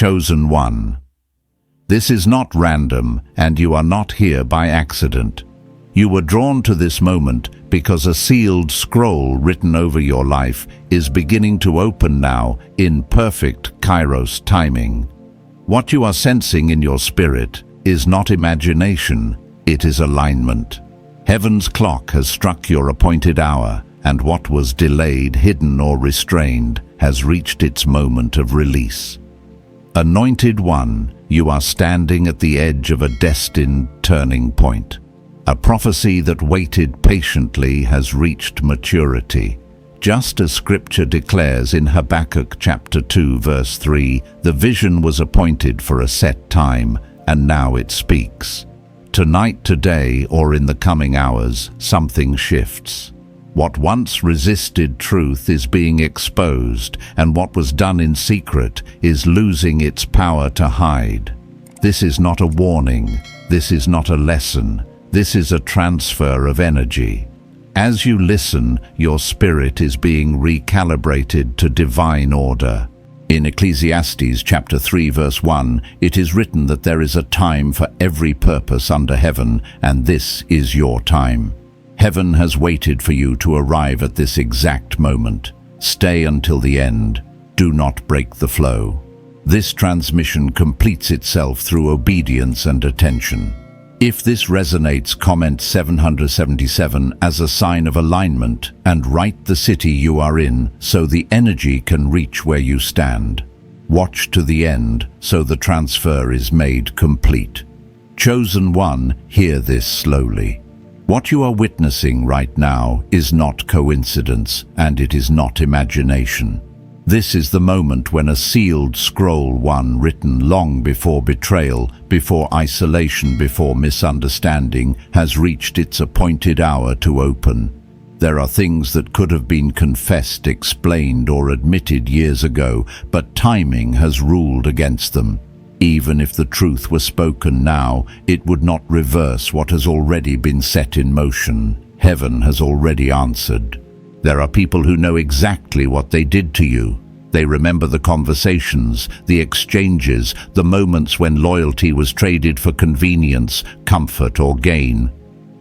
Chosen one. This is not random, and you are not here by accident. You were drawn to this moment because a sealed scroll written over your life is beginning to open now in perfect Kairos timing. What you are sensing in your spirit is not imagination, it is alignment. Heaven's clock has struck your appointed hour, and what was delayed, hidden, or restrained has reached its moment of release. Anointed one, you are standing at the edge of a destined turning point. A prophecy that waited patiently has reached maturity. Just as Scripture declares in Habakkuk chapter 2 verse 3, the vision was appointed for a set time, and now it speaks. Tonight, today, or in the coming hours, something shifts. What once resisted truth is being exposed, and what was done in secret is losing its power to hide. This is not a warning. This is not a lesson. This is a transfer of energy. As you listen, your spirit is being recalibrated to divine order. In Ecclesiastes chapter 3 verse 1, it is written that there is a time for every purpose under heaven, and this is your time. Heaven has waited for you to arrive at this exact moment. Stay until the end. Do not break the flow. This transmission completes itself through obedience and attention. If this resonates, comment 777 as a sign of alignment and write the city you are in so the energy can reach where you stand. Watch to the end so the transfer is made complete. Chosen one, hear this slowly. What you are witnessing right now is not coincidence, and it is not imagination. This is the moment when a sealed scroll, one written long before betrayal, before isolation, before misunderstanding, has reached its appointed hour to open. There are things that could have been confessed, explained, or admitted years ago, but timing has ruled against them. Even if the truth were spoken now, it would not reverse what has already been set in motion. Heaven has already answered. There are people who know exactly what they did to you. They remember the conversations, the exchanges, the moments when loyalty was traded for convenience, comfort, or gain.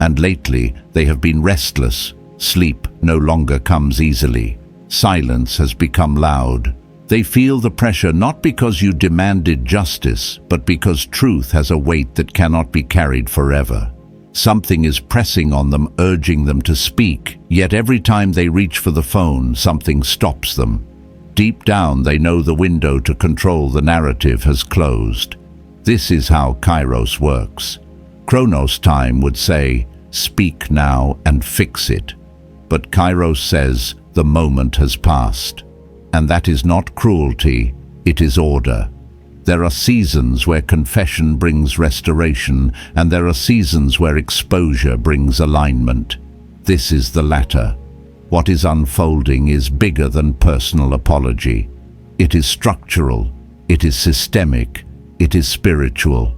And lately, they have been restless. Sleep no longer comes easily. Silence has become loud. They feel the pressure not because you demanded justice, but because truth has a weight that cannot be carried forever. Something is pressing on them, urging them to speak, yet every time they reach for the phone, something stops them. Deep down, they know the window to control the narrative has closed. This is how Kairos works. Chronos time would say, speak now and fix it. But Kairos says, the moment has passed. And that is not cruelty, it is order. There are seasons where confession brings restoration, and there are seasons where exposure brings alignment. This is the latter. What is unfolding is bigger than personal apology. It is structural, it is systemic, it is spiritual.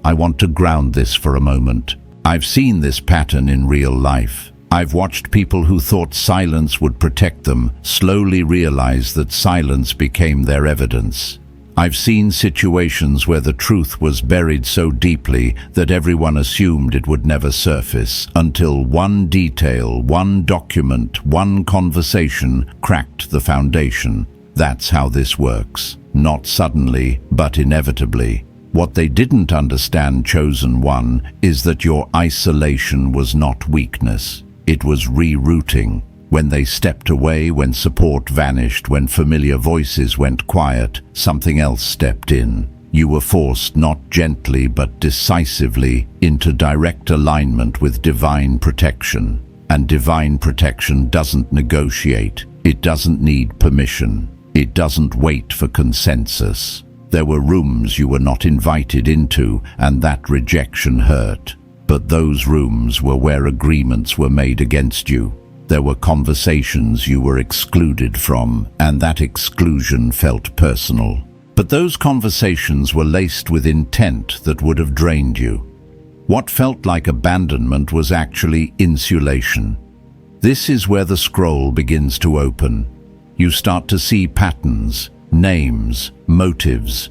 I want to ground this for a moment. I've seen this pattern in real life. I've watched people who thought silence would protect them slowly realize that silence became their evidence. I've seen situations where the truth was buried so deeply that everyone assumed it would never surface, until one detail, one document, one conversation cracked the foundation. That's how this works. Not suddenly, but inevitably. What they didn't understand, chosen one, is that your isolation was not weakness. It was rerouting. When they stepped away, when support vanished, when familiar voices went quiet, something else stepped in. You were forced not gently but decisively into direct alignment with divine protection. And divine protection doesn't negotiate. It doesn't need permission. It doesn't wait for consensus. There were rooms you were not invited into, and that rejection hurt. But those rooms were where agreements were made against you. There were conversations you were excluded from, and that exclusion felt personal. But those conversations were laced with intent that would have drained you. What felt like abandonment was actually insulation. This is where the scroll begins to open. You start to see patterns, names, motives.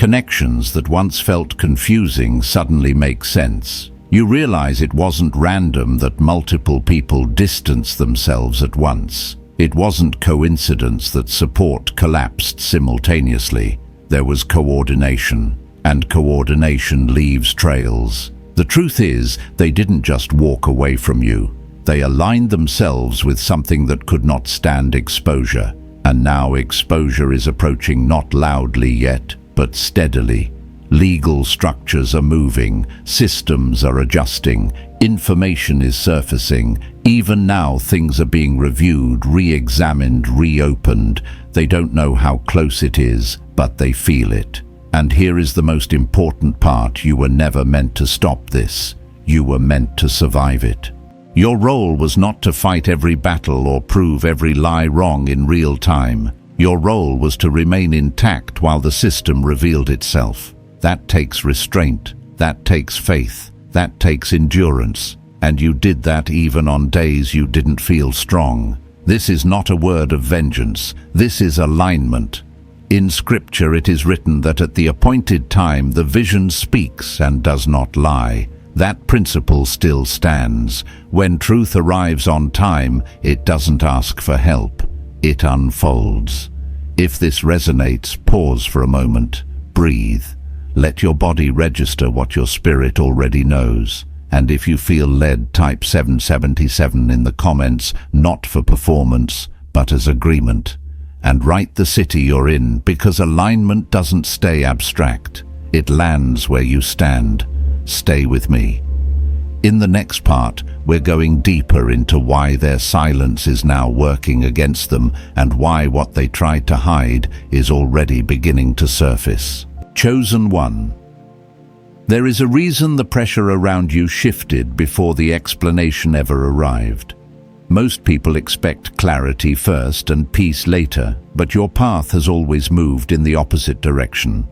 Connections that once felt confusing suddenly make sense. You realize it wasn't random that multiple people distanced themselves at once. It wasn't coincidence that support collapsed simultaneously. There was coordination, and coordination leaves trails. The truth is, they didn't just walk away from you. They aligned themselves with something that could not stand exposure. And now exposure is approaching not loudly yet, but steadily. Legal structures are moving, systems are adjusting, information is surfacing. Even now things are being reviewed, re-examined, reopened. They don't know how close it is, but they feel it. And here is the most important part: you were never meant to stop this. You were meant to survive it. Your role was not to fight every battle or prove every lie wrong in real time. Your role was to remain intact while the system revealed itself. That takes restraint, that takes faith, that takes endurance. And you did that even on days you didn't feel strong. This is not a word of vengeance. This is alignment. In Scripture it is written that at the appointed time the vision speaks and does not lie. That principle still stands. When truth arrives on time, it doesn't ask for help. It unfolds. If this resonates, pause for a moment. Breathe. Let your body register what your spirit already knows. And if you feel led, type 777 in the comments, not for performance, but as agreement. And write the city you're in, because alignment doesn't stay abstract. It lands where you stand. Stay with me. In the next part, we're going deeper into why their silence is now working against them and why what they tried to hide is already beginning to surface. Chosen one. There is a reason the pressure around you shifted before the explanation ever arrived. Most people expect clarity first and peace later, but your path has always moved in the opposite direction.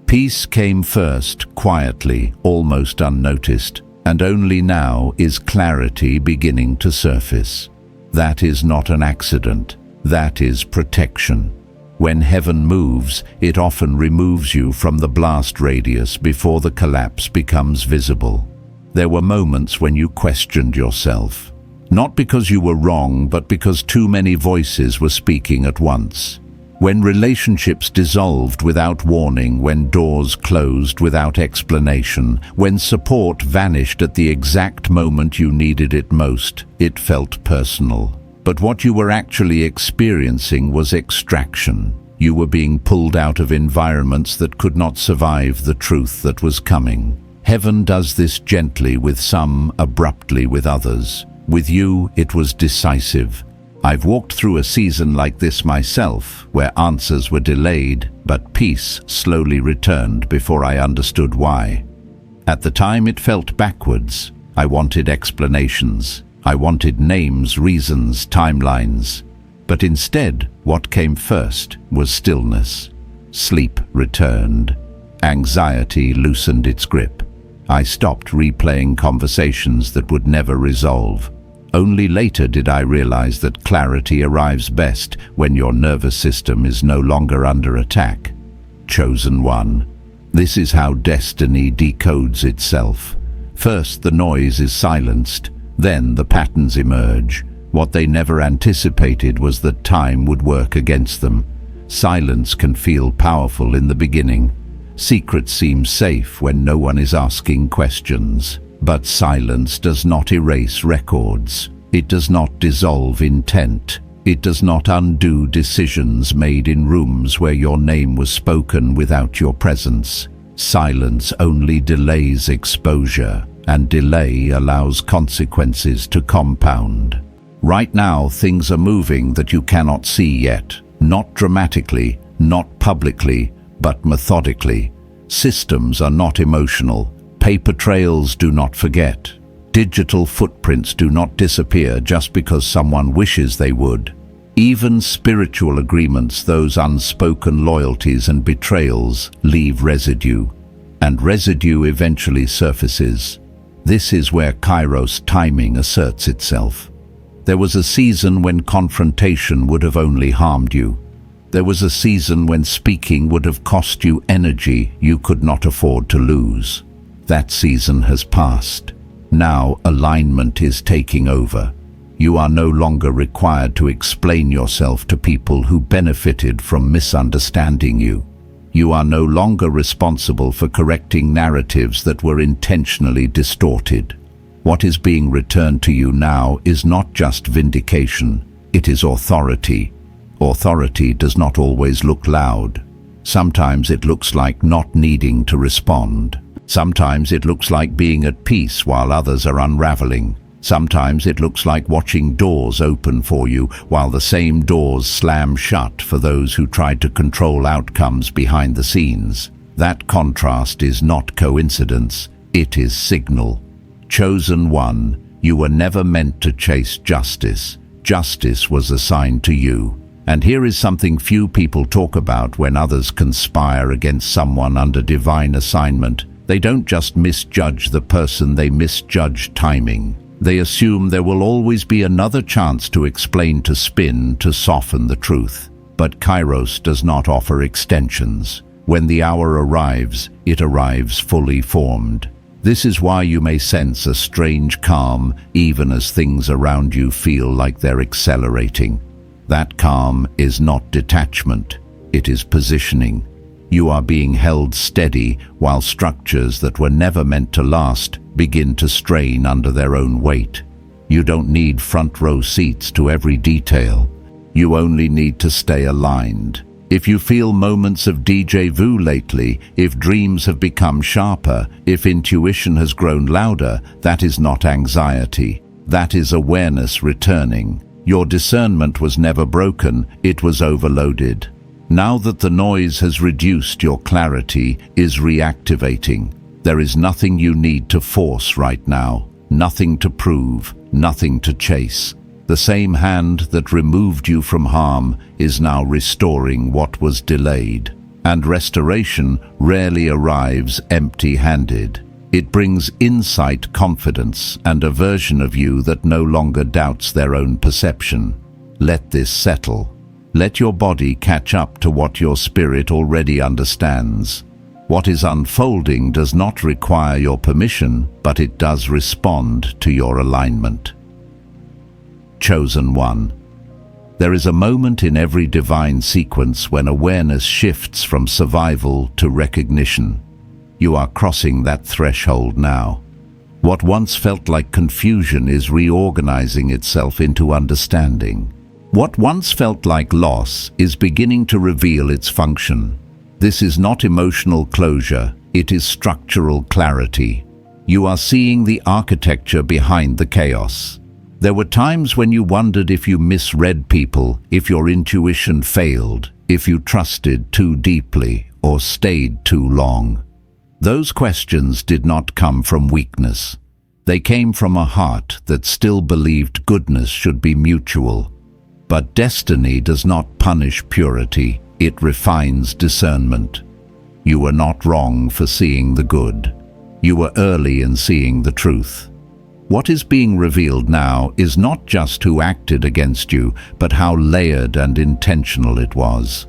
Peace came first, quietly, almost unnoticed, and only now is clarity beginning to surface. That is not an accident. That is protection. When heaven moves, it often removes you from the blast radius before the collapse becomes visible. There were moments when you questioned yourself. Not because you were wrong, but because too many voices were speaking at once. When relationships dissolved without warning, when doors closed without explanation, when support vanished at the exact moment you needed it most, it felt personal. But what you were actually experiencing was extraction. You were being pulled out of environments that could not survive the truth that was coming. Heaven does this gently with some, abruptly with others. With you, it was decisive. I've walked through a season like this myself, where answers were delayed, but peace slowly returned before I understood why. At the time it felt backwards. I wanted explanations. I wanted names, reasons, timelines. But instead, what came first was stillness. Sleep returned. Anxiety loosened its grip. I stopped replaying conversations that would never resolve. Only later did I realize that clarity arrives best when your nervous system is no longer under attack. Chosen one. This is how destiny decodes itself. First, the noise is silenced. Then the patterns emerge. What they never anticipated was that time would work against them. Silence can feel powerful in the beginning. Secrets seem safe when no one is asking questions. But silence does not erase records. It does not dissolve intent. It does not undo decisions made in rooms where your name was spoken without your presence. Silence only delays exposure, and delay allows consequences to compound. Right now, things are moving that you cannot see yet. Not dramatically, not publicly, but methodically. Systems are not emotional. Paper trails do not forget. Digital footprints do not disappear just because someone wishes they would. Even spiritual agreements, those unspoken loyalties and betrayals, leave residue. And residue eventually surfaces. This is where Kairos timing asserts itself. There was a season when confrontation would have only harmed you. There was a season when speaking would have cost you energy you could not afford to lose. That season has passed. Now alignment is taking over. You are no longer required to explain yourself to people who benefited from misunderstanding you. You are no longer responsible for correcting narratives that were intentionally distorted. What is being returned to you now is not just vindication, it is authority. Authority does not always look loud. Sometimes it looks like not needing to respond. Sometimes it looks like being at peace while others are unraveling. Sometimes it looks like watching doors open for you while the same doors slam shut for those who tried to control outcomes behind the scenes. That contrast is not coincidence, it is signal. Chosen one, you were never meant to chase justice. Justice was assigned to you. And here is something few people talk about when others conspire against someone under divine assignment. They don't just misjudge the person, they misjudge timing. They assume there will always be another chance to explain, to spin, to soften the truth. But Kairos does not offer extensions. When the hour arrives, it arrives fully formed. This is why you may sense a strange calm, even as things around you feel like they're accelerating. That calm is not detachment, it is positioning. You are being held steady while structures that were never meant to last begin to strain under their own weight. You don't need front row seats to every detail. You only need to stay aligned. If you feel moments of déjà vu lately, if dreams have become sharper, if intuition has grown louder, that is not anxiety. That is awareness returning. Your discernment was never broken, it was overloaded. Now that the noise has reduced, your clarity is reactivating. There is nothing you need to force right now, nothing to prove, nothing to chase. The same hand that removed you from harm is now restoring what was delayed. And restoration rarely arrives empty-handed. It brings insight, confidence, and a version of you that no longer doubts their own perception. Let this settle. Let your body catch up to what your spirit already understands. What is unfolding does not require your permission, but it does respond to your alignment. Chosen one. There is a moment in every divine sequence when awareness shifts from survival to recognition. You are crossing that threshold now. What once felt like confusion is reorganizing itself into understanding. What once felt like loss is beginning to reveal its function. This is not emotional closure, it is structural clarity. You are seeing the architecture behind the chaos. There were times when you wondered if you misread people, if your intuition failed, if you trusted too deeply or stayed too long. Those questions did not come from weakness. They came from a heart that still believed goodness should be mutual. But destiny does not punish purity, it refines discernment. You were not wrong for seeing the good. You were early in seeing the truth. What is being revealed now is not just who acted against you, but how layered and intentional it was.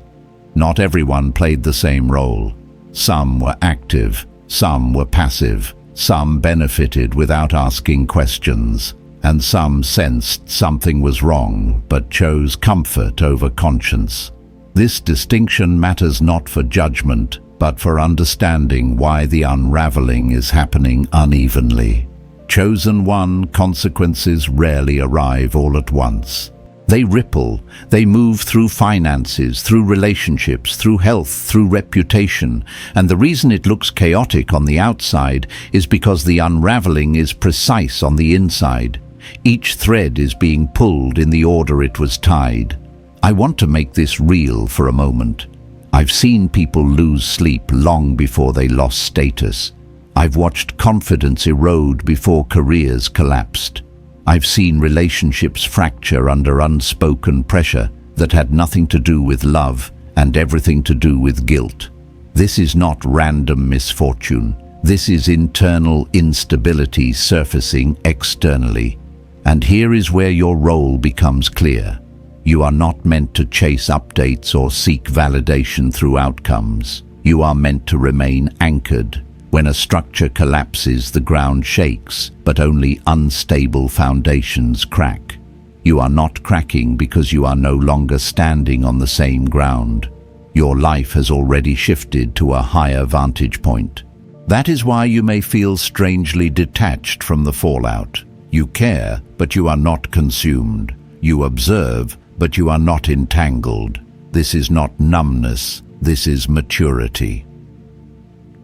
Not everyone played the same role. Some were active, some were passive, some benefited without asking questions, and some sensed something was wrong but chose comfort over conscience. This distinction matters not for judgment, but for understanding why the unraveling is happening unevenly. Chosen one, consequences rarely arrive all at once. They ripple, they move through finances, through relationships, through health, through reputation. And the reason it looks chaotic on the outside is because the unraveling is precise on the inside. Each thread is being pulled in the order it was tied. I want to make this real for a moment. I've seen people lose sleep long before they lost status. I've watched confidence erode before careers collapsed. I've seen relationships fracture under unspoken pressure that had nothing to do with love and everything to do with guilt. This is not random misfortune. This is internal instability surfacing externally. And here is where your role becomes clear. You are not meant to chase updates or seek validation through outcomes. You are meant to remain anchored. When a structure collapses, the ground shakes, but only unstable foundations crack. You are not cracking because you are no longer standing on the same ground. Your life has already shifted to a higher vantage point. That is why you may feel strangely detached from the fallout. You care, but you are not consumed. You observe, but you are not entangled. This is not numbness, this is maturity.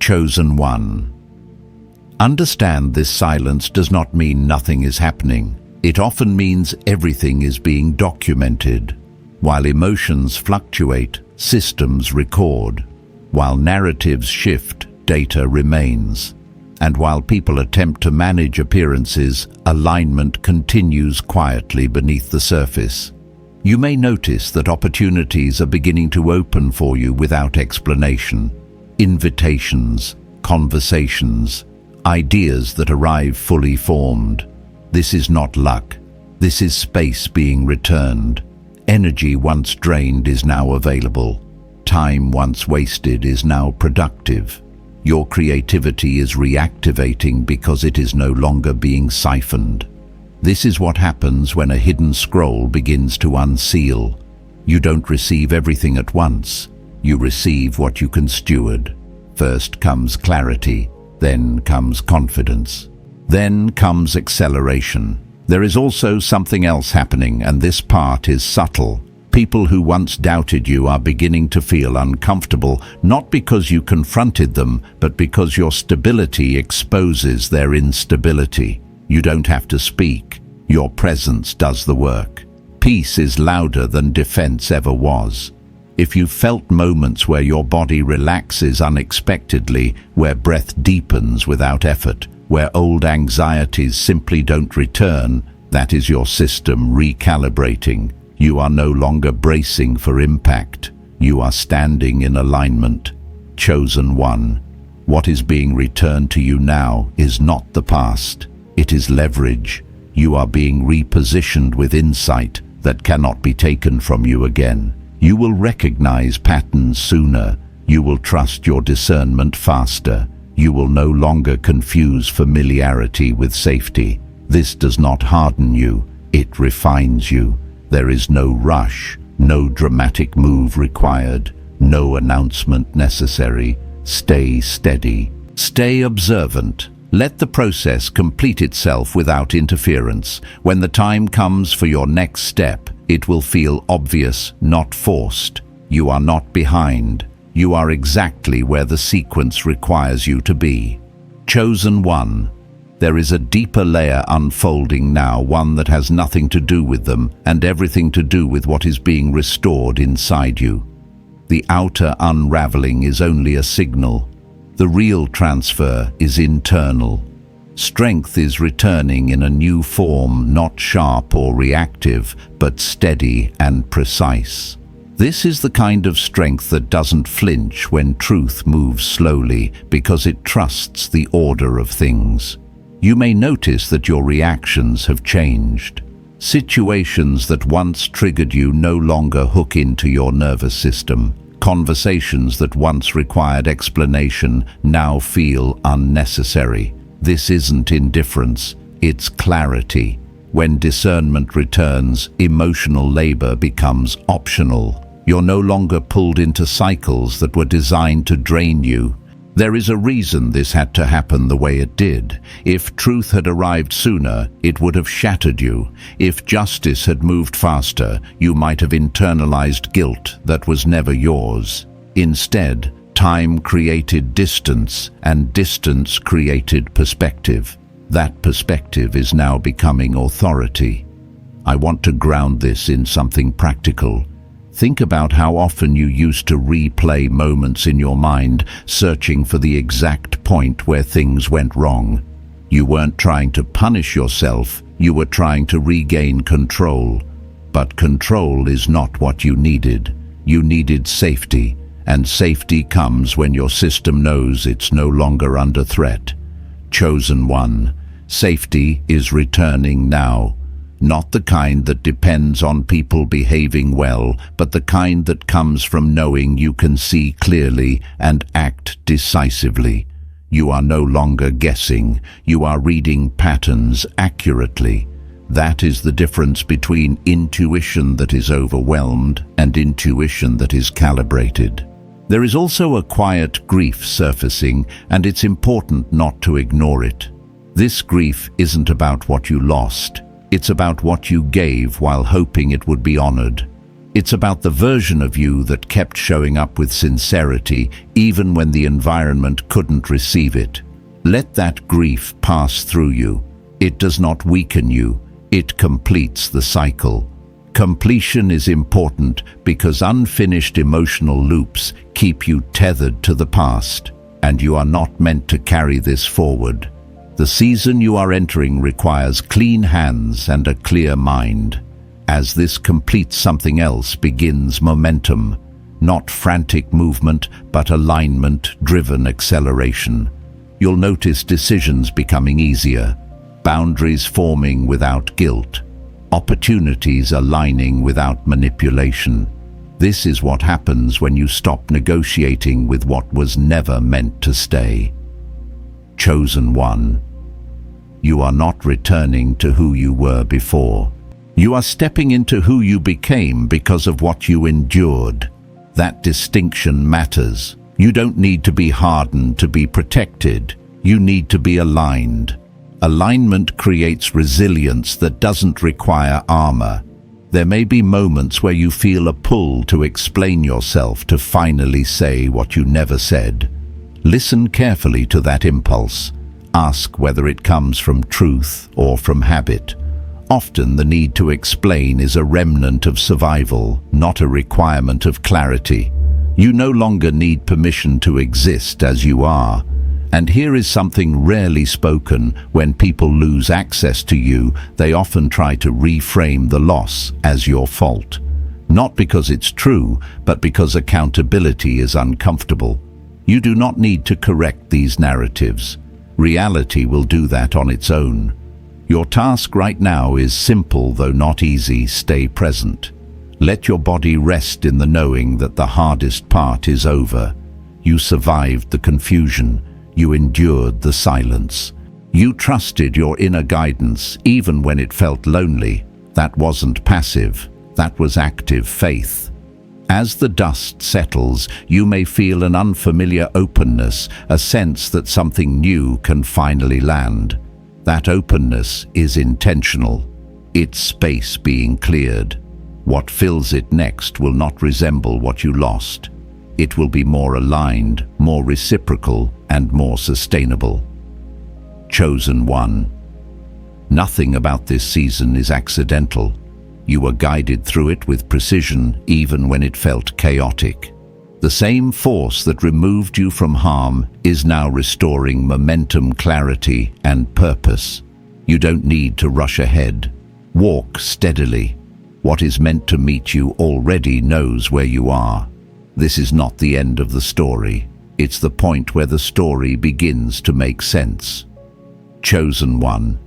Chosen one. Understand this silence does not mean nothing is happening. It often means everything is being documented. While emotions fluctuate, systems record. While narratives shift, data remains. And while people attempt to manage appearances, alignment continues quietly beneath the surface. You may notice that opportunities are beginning to open for you without explanation. Invitations, conversations, ideas that arrive fully formed. This is not luck. This is space being returned. Energy once drained is now available. Time once wasted is now productive. Your creativity is reactivating because it is no longer being siphoned. This is what happens when a hidden scroll begins to unseal. You don't receive everything at once. You receive what you can steward. First comes clarity, then comes confidence. Then comes acceleration. There is also something else happening, and this part is subtle. People who once doubted you are beginning to feel uncomfortable, not because you confronted them, but because your stability exposes their instability. You don't have to speak. Your presence does the work. Peace is louder than defense ever was. If you felt moments where your body relaxes unexpectedly, where breath deepens without effort, where old anxieties simply don't return, that is your system recalibrating. You are no longer bracing for impact. You are standing in alignment. Chosen one. What is being returned to you now is not the past. It is leverage. You are being repositioned with insight that cannot be taken from you again. You will recognize patterns sooner. You will trust your discernment faster. You will no longer confuse familiarity with safety. This does not harden you. It refines you. There is no rush, no dramatic move required, no announcement necessary. Stay steady. Stay observant. Let the process complete itself without interference. When the time comes for your next step, it will feel obvious, not forced. You are not behind. You are exactly where the sequence requires you to be. Chosen one. There is a deeper layer unfolding now, one that has nothing to do with them and everything to do with what is being restored inside you. The outer unraveling is only a signal. The real transfer is internal. Strength is returning in a new form, not sharp or reactive, but steady and precise. This is the kind of strength that doesn't flinch when truth moves slowly because it trusts the order of things. You may notice that your reactions have changed. Situations that once triggered you no longer hook into your nervous system. Conversations that once required explanation now feel unnecessary. This isn't indifference, it's clarity. When discernment returns, emotional labor becomes optional. You're no longer pulled into cycles that were designed to drain you. There is a reason this had to happen the way it did. If truth had arrived sooner, it would have shattered you. If justice had moved faster, you might have internalized guilt that was never yours. Instead, time created distance, and distance created perspective. That perspective is now becoming authority. I want to ground this in something practical. Think about how often you used to replay moments in your mind, searching for the exact point where things went wrong. You weren't trying to punish yourself, you were trying to regain control. But control is not what you needed. You needed safety, and safety comes when your system knows it's no longer under threat. Chosen one. Safety is returning now. not the kind that depends on people behaving well, but the kind that comes from knowing you can see clearly and act decisively. You are no longer guessing, you are reading patterns accurately. That is the difference between intuition that is overwhelmed and intuition that is calibrated. There is also a quiet grief surfacing, and it's important not to ignore it. This grief isn't about what you lost. It's about what you gave while hoping it would be honored. It's about the version of you that kept showing up with sincerity, even when the environment couldn't receive it. Let that grief pass through you. It does not weaken you. It completes the cycle. Completion is important because unfinished emotional loops keep you tethered to the past, and you are not meant to carry this forward. The season you are entering requires clean hands and a clear mind. As this completes something else begins momentum, not frantic movement, but alignment-driven acceleration. You'll notice decisions becoming easier, boundaries forming without guilt, opportunities aligning without manipulation. This is what happens when you stop negotiating with what was never meant to stay. Chosen one. You are not returning to who you were before. You are stepping into who you became because of what you endured. That distinction matters. You don't need to be hardened to be protected. You need to be aligned. Alignment creates resilience that doesn't require armor. There may be moments where you feel a pull to explain yourself, to finally say what you never said. Listen carefully to that impulse. Ask whether it comes from truth or from habit. Often the need to explain is a remnant of survival, not a requirement of clarity. You no longer need permission to exist as you are. And here is something rarely spoken. When people lose access to you, they often try to reframe the loss as your fault. Not because it's true, but because accountability is uncomfortable. You do not need to correct these narratives. Reality will do that on its own. Your task right now is simple, though not easy. Stay present. Let your body rest in the knowing that the hardest part is over. You survived the confusion. You endured the silence. You trusted your inner guidance, even when it felt lonely. That wasn't passive. That was active faith. As the dust settles, you may feel an unfamiliar openness, a sense that something new can finally land. That openness is intentional. It's space being cleared. What fills it next will not resemble what you lost. It will be more aligned, more reciprocal, and more sustainable. Chosen one. Nothing about this season is accidental. You were guided through it with precision, even when it felt chaotic. The same force that removed you from harm is now restoring momentum, clarity, and purpose. You don't need to rush ahead. Walk steadily. What is meant to meet you already knows where you are. This is not the end of the story. It's the point where the story begins to make sense. Chosen one.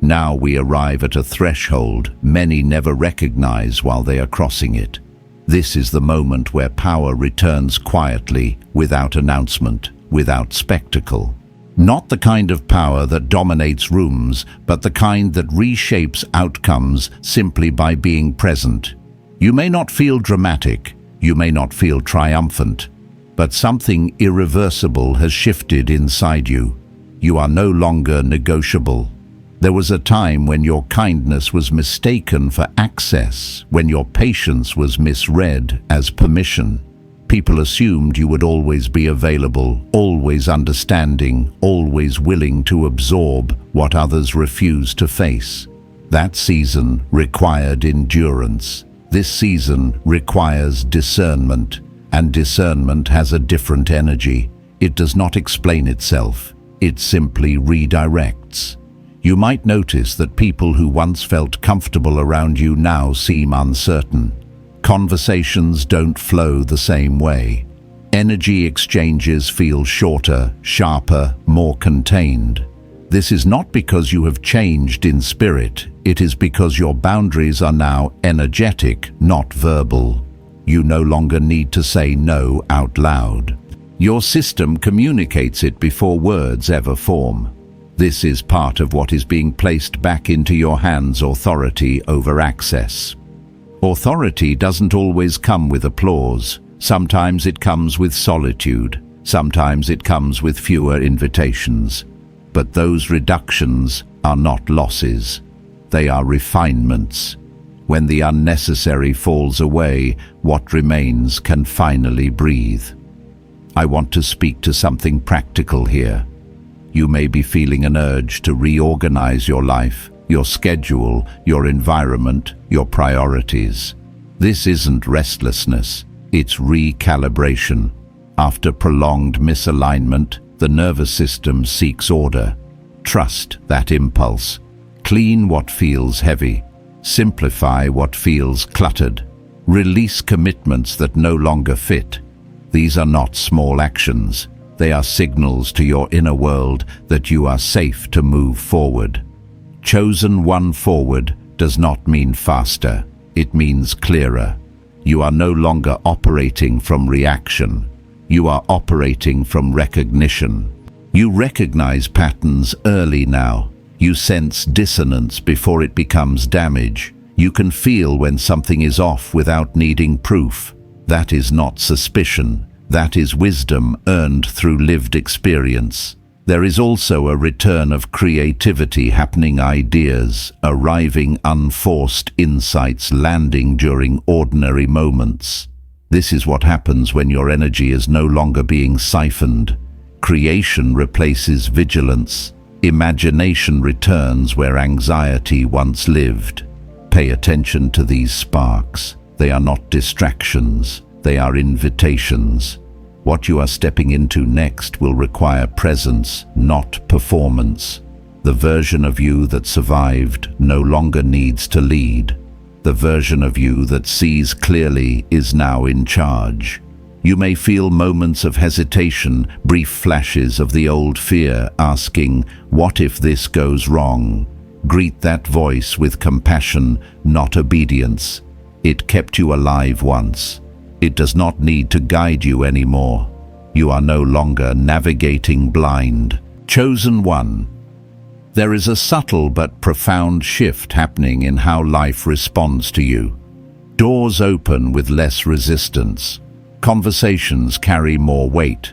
Now we arrive at a threshold many never recognize while they are crossing it. This is the moment where power returns quietly, without announcement, without spectacle. Not the kind of power that dominates rooms, but the kind that reshapes outcomes simply by being present. You may not feel dramatic, you may not feel triumphant, but something irreversible has shifted inside you. You are no longer negotiable. There was a time when your kindness was mistaken for access, when your patience was misread as permission. People assumed you would always be available, always understanding, always willing to absorb what others refused to face. That season required endurance. This season requires discernment, and discernment has a different energy. It does not explain itself. It simply redirects. You might notice that people who once felt comfortable around you now seem uncertain. Conversations don't flow the same way. Energy exchanges feel shorter, sharper, more contained. This is not because you have changed in spirit, it is because your boundaries are now energetic, not verbal. You no longer need to say no out loud. Your system communicates it before words ever form. This is part of what is being placed back into your hands: authority over access. Authority doesn't always come with applause. Sometimes it comes with solitude. Sometimes it comes with fewer invitations. But those reductions are not losses. They are refinements. When the unnecessary falls away, what remains can finally breathe. I want to speak to something practical here. You may be feeling an urge to reorganize your life, your schedule, your environment, your priorities. This isn't restlessness, it's recalibration. After prolonged misalignment, the nervous system seeks order. Trust that impulse. Clean what feels heavy. Simplify what feels cluttered. Release commitments that no longer fit. These are not small actions. They are signals to your inner world that you are safe to move forward. Chosen one forward does not mean faster. It means clearer. You are no longer operating from reaction. You are operating from recognition. You recognize patterns early now. You sense dissonance before it becomes damage. You can feel when something is off without needing proof. That is not suspicion. That is wisdom earned through lived experience. There is also a return of creativity happening, ideas arriving, unforced insights landing during ordinary moments. This is what happens when your energy is no longer being siphoned. Creation replaces vigilance. Imagination returns where anxiety once lived. Pay attention to these sparks. They are not distractions. They are invitations. What you are stepping into next will require presence, not performance. The version of you that survived no longer needs to lead. The version of you that sees clearly is now in charge. You may feel moments of hesitation, brief flashes of the old fear, asking, "What if this goes wrong?" Greet that voice with compassion, not obedience. It kept you alive once. It does not need to guide you anymore. You are no longer navigating blind. Chosen one. There is a subtle but profound shift happening in how life responds to you. Doors open with less resistance. Conversations carry more weight.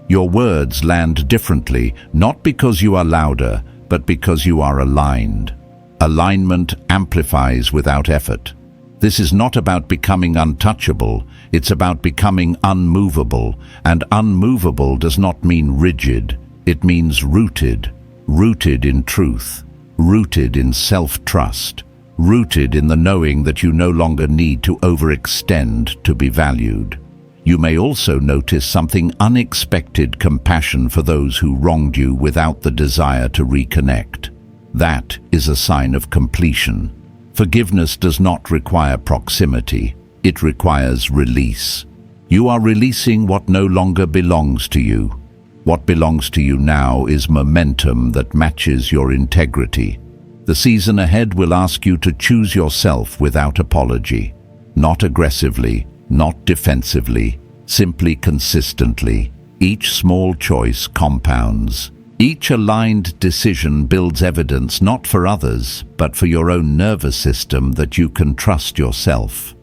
Your words land differently, not because you are louder, but because you are aligned. Alignment amplifies without effort. This is not about becoming untouchable, it's about becoming unmovable, and unmovable does not mean rigid, it means rooted. Rooted in truth, rooted in self-trust, rooted in the knowing that you no longer need to overextend to be valued. You may also notice something unexpected: compassion for those who wronged you without the desire to reconnect. That is a sign of completion. Forgiveness does not require proximity, it requires release. You are releasing what no longer belongs to you. What belongs to you now is momentum that matches your integrity. The season ahead will ask you to choose yourself without apology. Not aggressively, not defensively, simply consistently. Each small choice compounds. Each aligned decision builds evidence not for others, but for your own nervous system that you can trust yourself.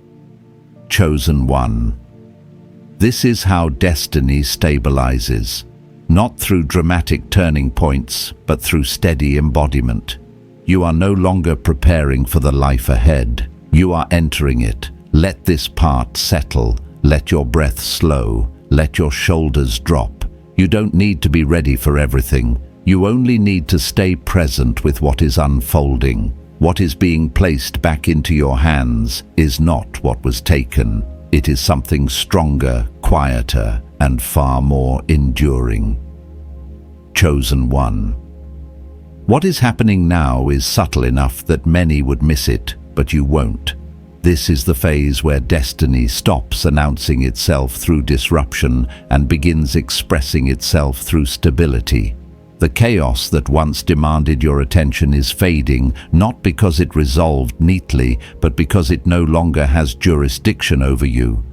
Chosen one. This is how destiny stabilizes. Not through dramatic turning points, but through steady embodiment. You are no longer preparing for the life ahead. You are entering it. Let this part settle. Let your breath slow. Let your shoulders drop. You don't need to be ready for everything. You only need to stay present with what is unfolding. What is being placed back into your hands is not what was taken. It is something stronger, quieter, and far more enduring. Chosen one. What is happening now is subtle enough that many would miss it, but you won't. This is the phase where destiny stops announcing itself through disruption and begins expressing itself through stability. The chaos that once demanded your attention is fading, not because it resolved neatly, but because it no longer has jurisdiction over you.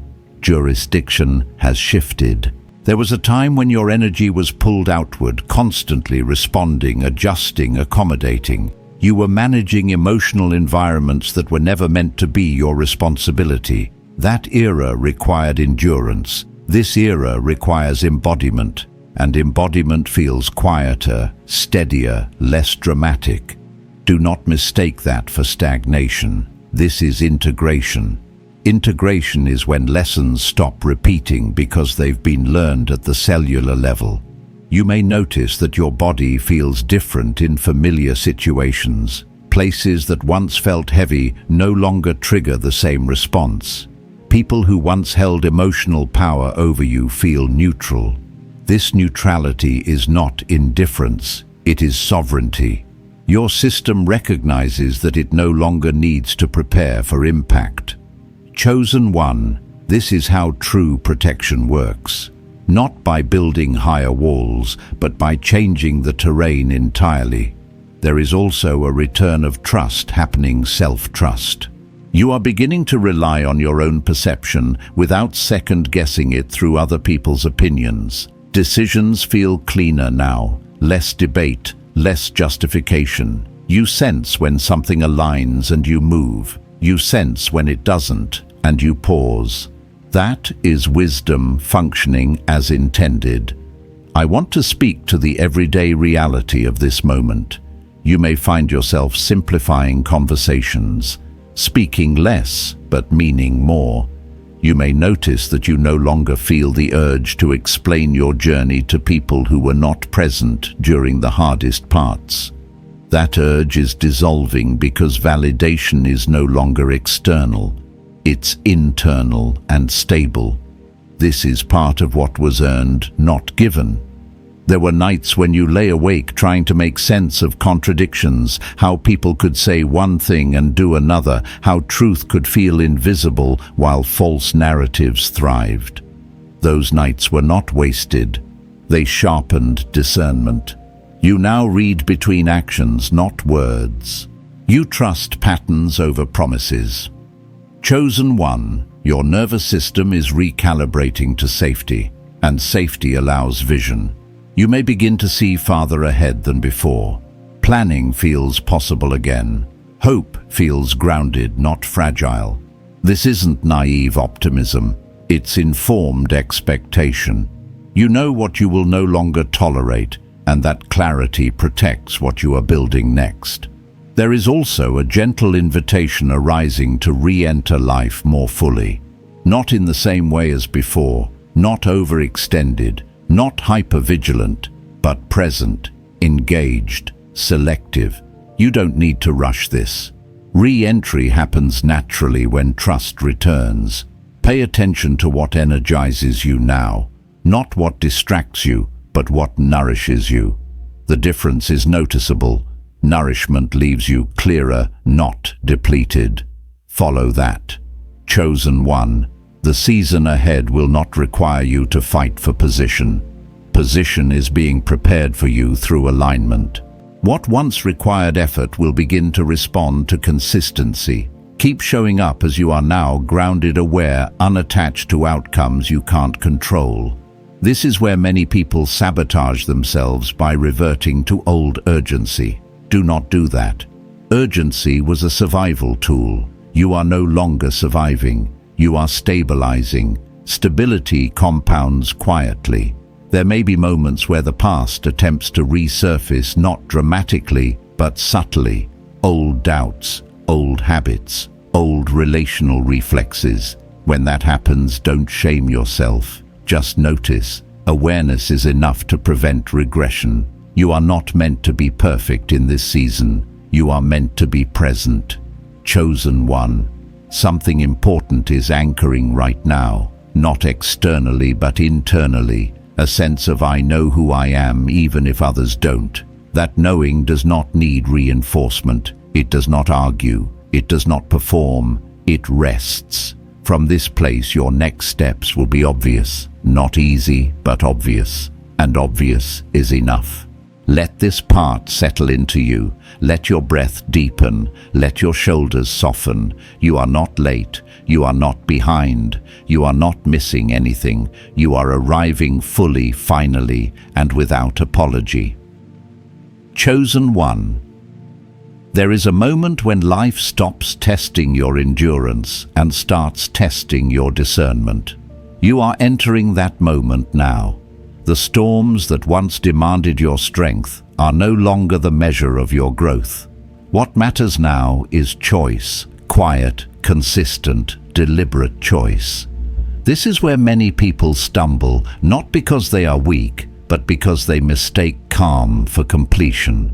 Jurisdiction has shifted. There was a time when your energy was pulled outward, constantly responding, adjusting, accommodating. You were managing emotional environments that were never meant to be your responsibility. That era required endurance. This era requires embodiment. And embodiment feels quieter, steadier, less dramatic. Do not mistake that for stagnation. This is integration. Integration is when lessons stop repeating because they've been learned at the cellular level. You may notice that your body feels different in familiar situations. Places that once felt heavy no longer trigger the same response. People who once held emotional power over you feel neutral. This neutrality is not indifference, it is sovereignty. Your system recognizes that it no longer needs to prepare for impact. Chosen one, this is how true protection works. Not by building higher walls, but by changing the terrain entirely. There is also a return of trust happening, self-trust. You are beginning to rely on your own perception without second-guessing it through other people's opinions. Decisions feel cleaner now, less debate, less justification. You sense when something aligns and you move. You sense when it doesn't and you pause. That is wisdom functioning as intended. I want to speak to the everyday reality of this moment. You may find yourself simplifying conversations, speaking less but meaning more. You may notice that you no longer feel the urge to explain your journey to people who were not present during the hardest parts. That urge is dissolving because validation is no longer external. It's internal and stable. This is part of what was earned, not given. There were nights when you lay awake trying to make sense of contradictions, how people could say one thing and do another, how truth could feel invisible while false narratives thrived. Those nights were not wasted. They sharpened discernment. You now read between actions, not words. You trust patterns over promises. Chosen one, your nervous system is recalibrating to safety, and safety allows vision. You may begin to see farther ahead than before. Planning feels possible again. Hope feels grounded, not fragile. This isn't naive optimism. It's informed expectation. You know what you will no longer tolerate, and that clarity protects what you are building next. There is also a gentle invitation arising to re-enter life more fully. Not in the same way as before, not overextended, not hypervigilant, but present, engaged, selective. You don't need to rush this. Re-entry happens naturally when trust returns. Pay attention to what energizes you now, not what distracts you, but what nourishes you. The difference is noticeable. Nourishment leaves you clearer, not depleted. Follow that. Chosen one. The season ahead will not require you to fight for position. Position is being prepared for you through alignment. What once required effort will begin to respond to consistency. Keep showing up as you are now, grounded, aware, unattached to outcomes you can't control. This is where many people sabotage themselves by reverting to old urgency. Do not do that. Urgency was a survival tool. You are no longer surviving. You are stabilizing. Stability compounds quietly. There may be moments where the past attempts to resurface, not dramatically, but subtly. Old doubts, old habits, old relational reflexes. When that happens, don't shame yourself. Just notice. Awareness is enough to prevent regression. You are not meant to be perfect in this season. You are meant to be present. Chosen one. Something important is anchoring right now, not externally but internally. A sense of I know who I am even if others don't. That knowing does not need reinforcement. It does not argue. It does not perform. It rests. From this place, your next steps will be obvious. Not easy, but obvious. And obvious is enough. Let this part settle into you. Let your breath deepen. Let your shoulders soften. You are not late. You are not behind. You are not missing anything. You are arriving fully, finally, and without apology. Chosen one. There is a moment when life stops testing your endurance and starts testing your discernment. You are entering that moment now. The storms that once demanded your strength are no longer the measure of your growth. What matters now is choice, quiet, consistent, deliberate choice. This is where many people stumble, not because they are weak, but because they mistake calm for completion.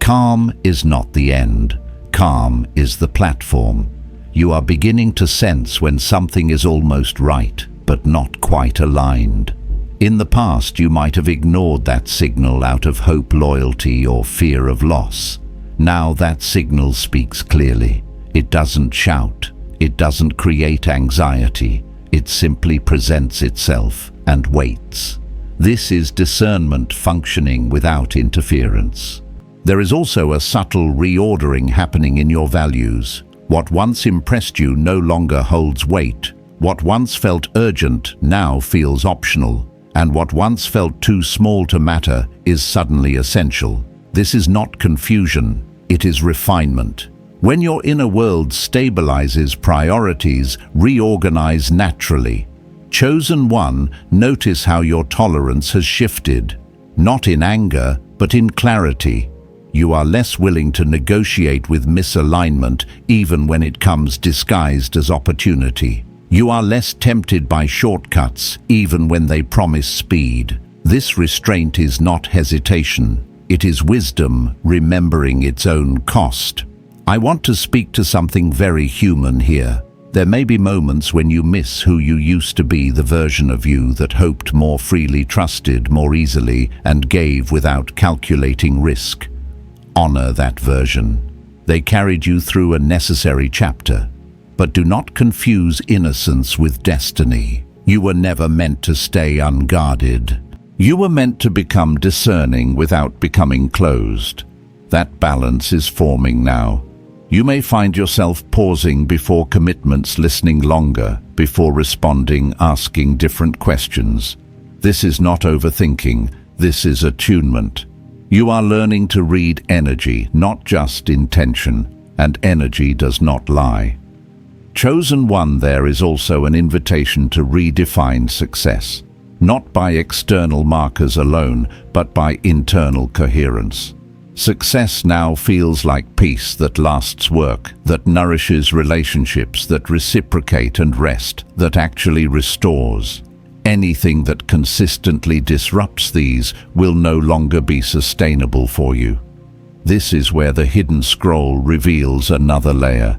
Calm is not the end. Calm is the platform. You are beginning to sense when something is almost right, but not quite aligned. In the past, you might have ignored that signal out of hope, loyalty, or fear of loss. Now that signal speaks clearly. It doesn't shout. It doesn't create anxiety. It simply presents itself and waits. This is discernment functioning without interference. There is also a subtle reordering happening in your values. What once impressed you no longer holds weight. What once felt urgent now feels optional. And what once felt too small to matter is suddenly essential. This is not confusion, it is refinement. When your inner world stabilizes, priorities reorganize naturally. Chosen one, notice how your tolerance has shifted. Not in anger, but in clarity. You are less willing to negotiate with misalignment, even when it comes disguised as opportunity. You are less tempted by shortcuts, even when they promise speed. This restraint is not hesitation. It is wisdom remembering its own cost. I want to speak to something very human here. There may be moments when you miss who you used to be, the version of you that hoped more freely, trusted more easily, and gave without calculating risk. Honor that version. They carried you through a necessary chapter. But do not confuse innocence with destiny. You were never meant to stay unguarded. You were meant to become discerning without becoming closed. That balance is forming now. You may find yourself pausing before commitments, listening longer, before responding, asking different questions. This is not overthinking, this is attunement. You are learning to read energy, not just intention, and energy does not lie. Chosen one, there is also an invitation to redefine success, not by external markers alone, but by internal coherence. Success now feels like peace that lasts, work that nourishes relationships, that reciprocate, and rest that actually restores. Anything that consistently disrupts these will no longer be sustainable for you. This is where the hidden scroll reveals another layer.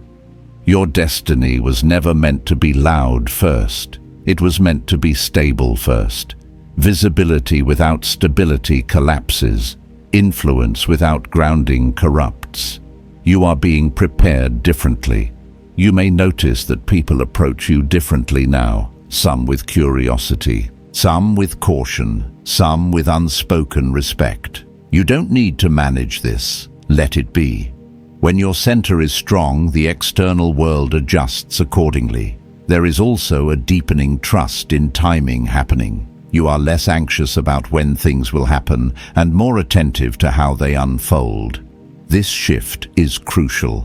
Your destiny was never meant to be loud first. It was meant to be stable first. Visibility without stability collapses. Influence without grounding corrupts. You are being prepared differently. You may notice that people approach you differently now, some with curiosity, some with caution, some with unspoken respect. You don't need to manage this. Let it be. When your center is strong, the external world adjusts accordingly. There is also a deepening trust in timing happening. You are less anxious about when things will happen and more attentive to how they unfold. This shift is crucial.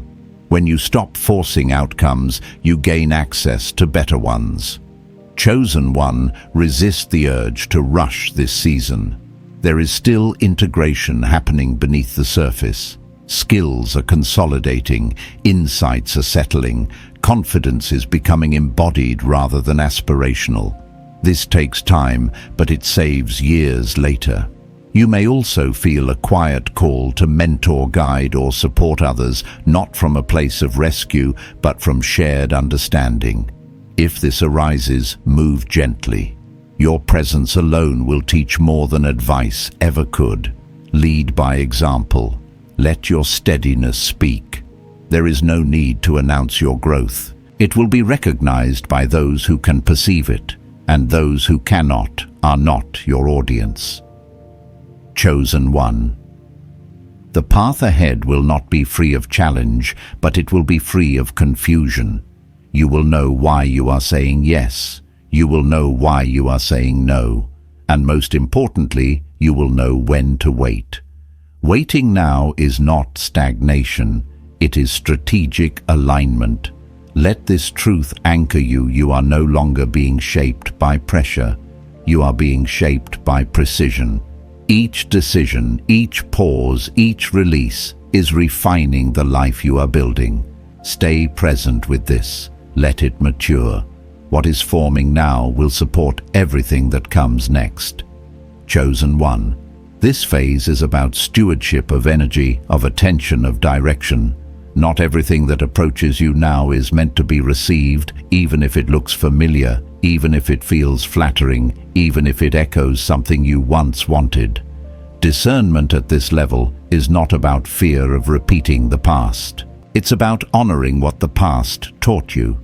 When you stop forcing outcomes, you gain access to better ones. Chosen one, resist the urge to rush this season. There is still integration happening beneath the surface. Skills are consolidating, insights are settling, confidence is becoming embodied rather than aspirational. This takes time, but it saves years later. You may also feel a quiet call to mentor, guide, or support others, not from a place of rescue, but from shared understanding. If this arises, move gently. Your presence alone will teach more than advice ever could. Lead by example. Let your steadiness speak. There is no need to announce your growth. It will be recognized by those who can perceive it, and those who cannot are not your audience. Chosen one. The path ahead will not be free of challenge, but it will be free of confusion. You will know why you are saying yes. You will know why you are saying no. And most importantly, you will know when to wait. Waiting now is not stagnation. It is strategic alignment. Let this truth anchor you. You are no longer being shaped by pressure. You are being shaped by precision. Each decision, each pause, each release is refining the life you are building. Stay present with this. Let it mature. What is forming now will support everything that comes next. Chosen one. This phase is about stewardship of energy, of attention, of direction. Not everything that approaches you now is meant to be received, even if it looks familiar, even if it feels flattering, even if it echoes something you once wanted. Discernment at this level is not about fear of repeating the past. It's about honoring what the past taught you.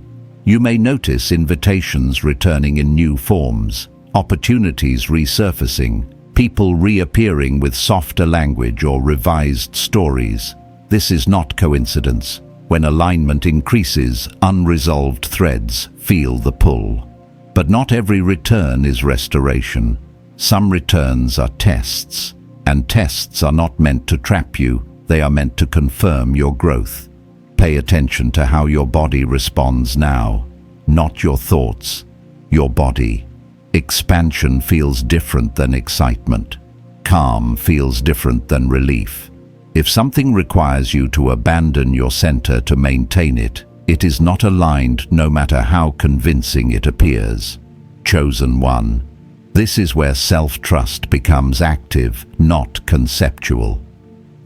You may notice invitations returning in new forms, opportunities resurfacing, people reappearing with softer language or revised stories. This is not coincidence. When alignment increases, unresolved threads feel the pull. But not every return is restoration. Some returns are tests, and tests are not meant to trap you. They are meant to confirm your growth. Pay attention to how your body responds now, not your thoughts, your body. Expansion feels different than excitement. Calm feels different than relief. If something requires you to abandon your center to maintain it, it is not aligned no matter how convincing it appears. Chosen one. This is where self-trust becomes active, not conceptual.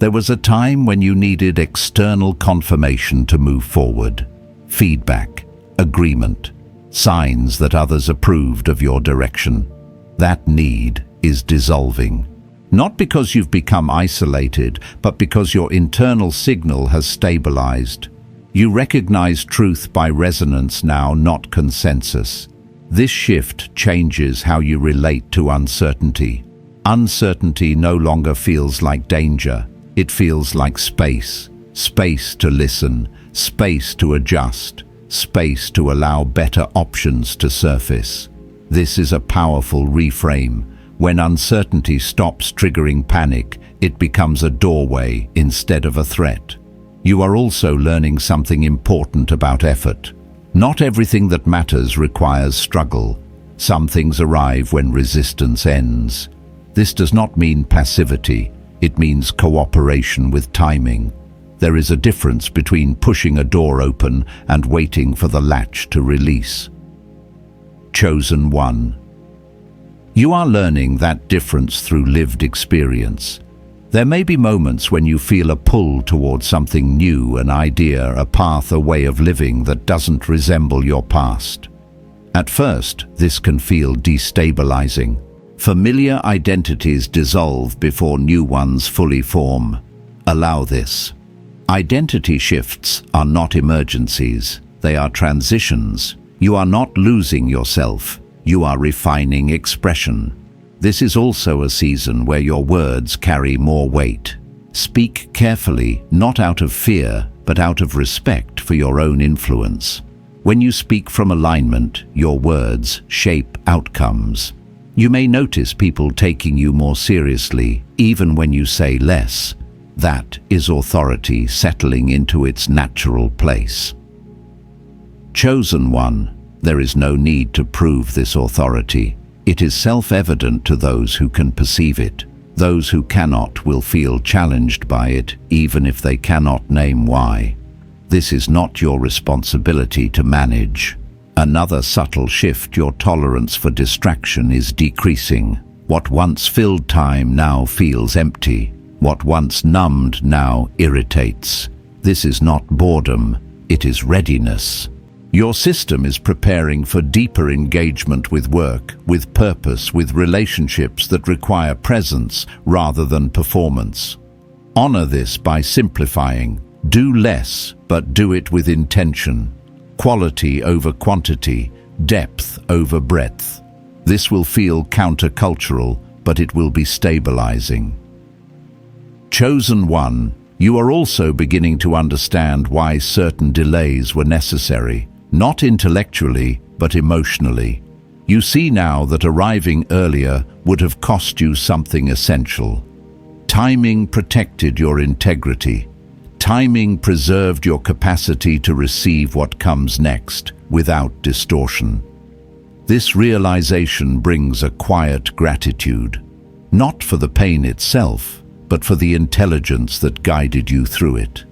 There was a time when you needed external confirmation to move forward. Feedback, agreement, signs that others approved of your direction. That need is dissolving. Not because you've become isolated, but because your internal signal has stabilized. You recognize truth by resonance now, not consensus. This shift changes how you relate to uncertainty. Uncertainty no longer feels like danger. It feels like space. Space to listen, space to adjust, space to allow better options to surface. This is a powerful reframe. When uncertainty stops triggering panic, it becomes a doorway instead of a threat. You are also learning something important about effort. Not everything that matters requires struggle. Some things arrive when resistance ends. This does not mean passivity. It means cooperation with timing. There is a difference between pushing a door open and waiting for the latch to release. Chosen one. You are learning that difference through lived experience. There may be moments when you feel a pull towards something new, an idea, a path, a way of living that doesn't resemble your past. At first, this can feel destabilizing. Familiar identities dissolve before new ones fully form. Allow this. Identity shifts are not emergencies. They are transitions. You are not losing yourself. You are refining expression. This is also a season where your words carry more weight. Speak carefully, not out of fear, but out of respect for your own influence. When you speak from alignment, your words shape outcomes. You may notice people taking you more seriously, even when you say less. That is authority settling into its natural place. Chosen one. There is no need to prove this authority. It is self-evident to those who can perceive it. Those who cannot will feel challenged by it, even if they cannot name why. This is not your responsibility to manage. Another subtle shift: your tolerance for distraction is decreasing. What once filled time now feels empty. What once numbed now irritates. This is not boredom, it is readiness. Your system is preparing for deeper engagement with work, with purpose, with relationships that require presence rather than performance. Honor this by simplifying. Do less, but do it with intention. Quality over quantity, depth over breadth. This will feel countercultural, but it will be stabilizing. Chosen one, you are also beginning to understand why certain delays were necessary, not intellectually, but emotionally. You see now that arriving earlier would have cost you something essential. Timing protected your integrity. Timing preserved your capacity to receive what comes next without distortion. This realization brings a quiet gratitude, not for the pain itself, but for the intelligence that guided you through it.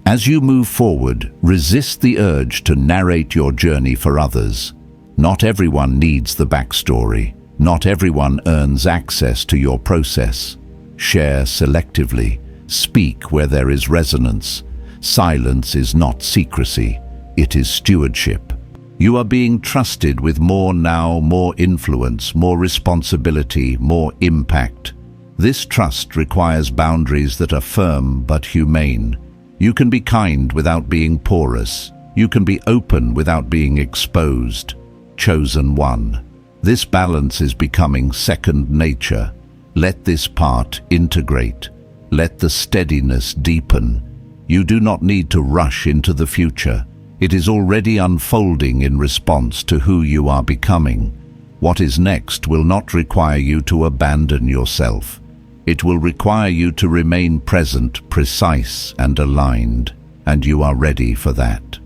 As you move forward, resist the urge to narrate your journey for others. Not everyone needs the backstory. Not everyone earns access to your process. Share selectively. Speak where there is resonance. Silence is not secrecy. It is stewardship. You are being trusted with more now, more influence, more responsibility, more impact. This trust requires boundaries that are firm but humane. You can be kind without being porous. You can be open without being exposed. Chosen one. This balance is becoming second nature. Let this part integrate. Let the steadiness deepen. You do not need to rush into the future. It is already unfolding in response to who you are becoming. What is next will not require you to abandon yourself. It will require you to remain present, precise, and aligned, and you are ready for that.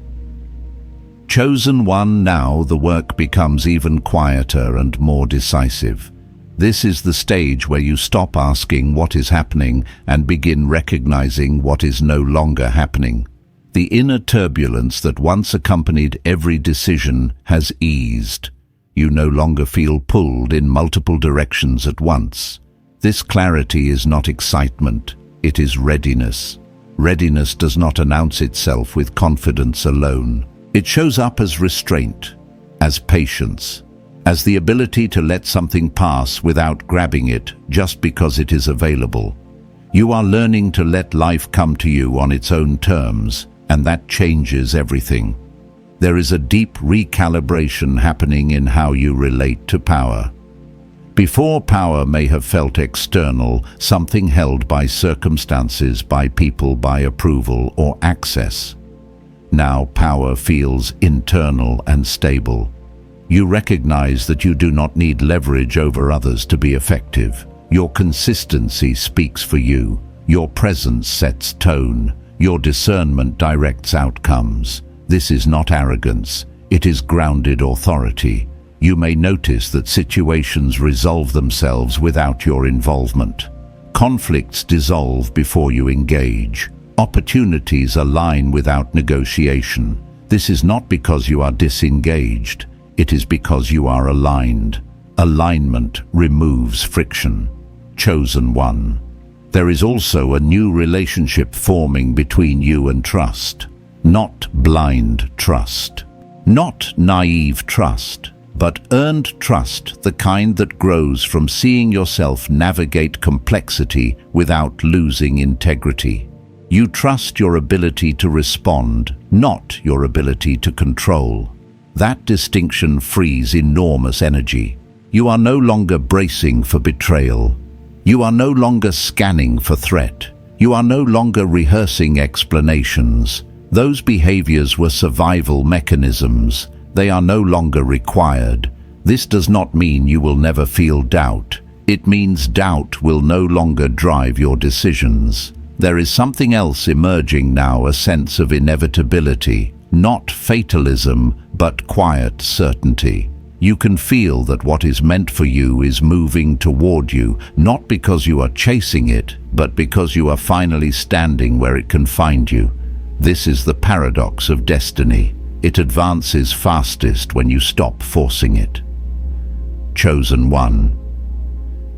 Chosen one, now the work becomes even quieter and more decisive. This is the stage where you stop asking what is happening and begin recognizing what is no longer happening. The inner turbulence that once accompanied every decision has eased. You no longer feel pulled in multiple directions at once. This clarity is not excitement, it is readiness. Readiness does not announce itself with confidence alone. It shows up as restraint, as patience, as the ability to let something pass without grabbing it just because it is available. You are learning to let life come to you on its own terms, and that changes everything. There is a deep recalibration happening in how you relate to power. Before, power may have felt external, something held by circumstances, by people, by approval or access. Now power feels internal and stable. You recognize that you do not need leverage over others to be effective. Your consistency speaks for you. Your presence sets tone. Your discernment directs outcomes. This is not arrogance. It is grounded authority. You may notice that situations resolve themselves without your involvement. Conflicts dissolve before you engage. Opportunities align without negotiation. This is not because you are disengaged. It is because you are aligned. Alignment removes friction. Chosen one. There is also a new relationship forming between you and trust. Not blind trust. Not naive trust. But earned trust, the kind that grows from seeing yourself navigate complexity without losing integrity. You trust your ability to respond, not your ability to control. That distinction frees enormous energy. You are no longer bracing for betrayal. You are no longer scanning for threat. You are no longer rehearsing explanations. Those behaviors were survival mechanisms. They are no longer required. This does not mean you will never feel doubt. It means doubt will no longer drive your decisions. There is something else emerging now, a sense of inevitability, not fatalism, but quiet certainty. You can feel that what is meant for you is moving toward you, not because you are chasing it, but because you are finally standing where it can find you. This is the paradox of destiny. It advances fastest when you stop forcing it. Chosen one.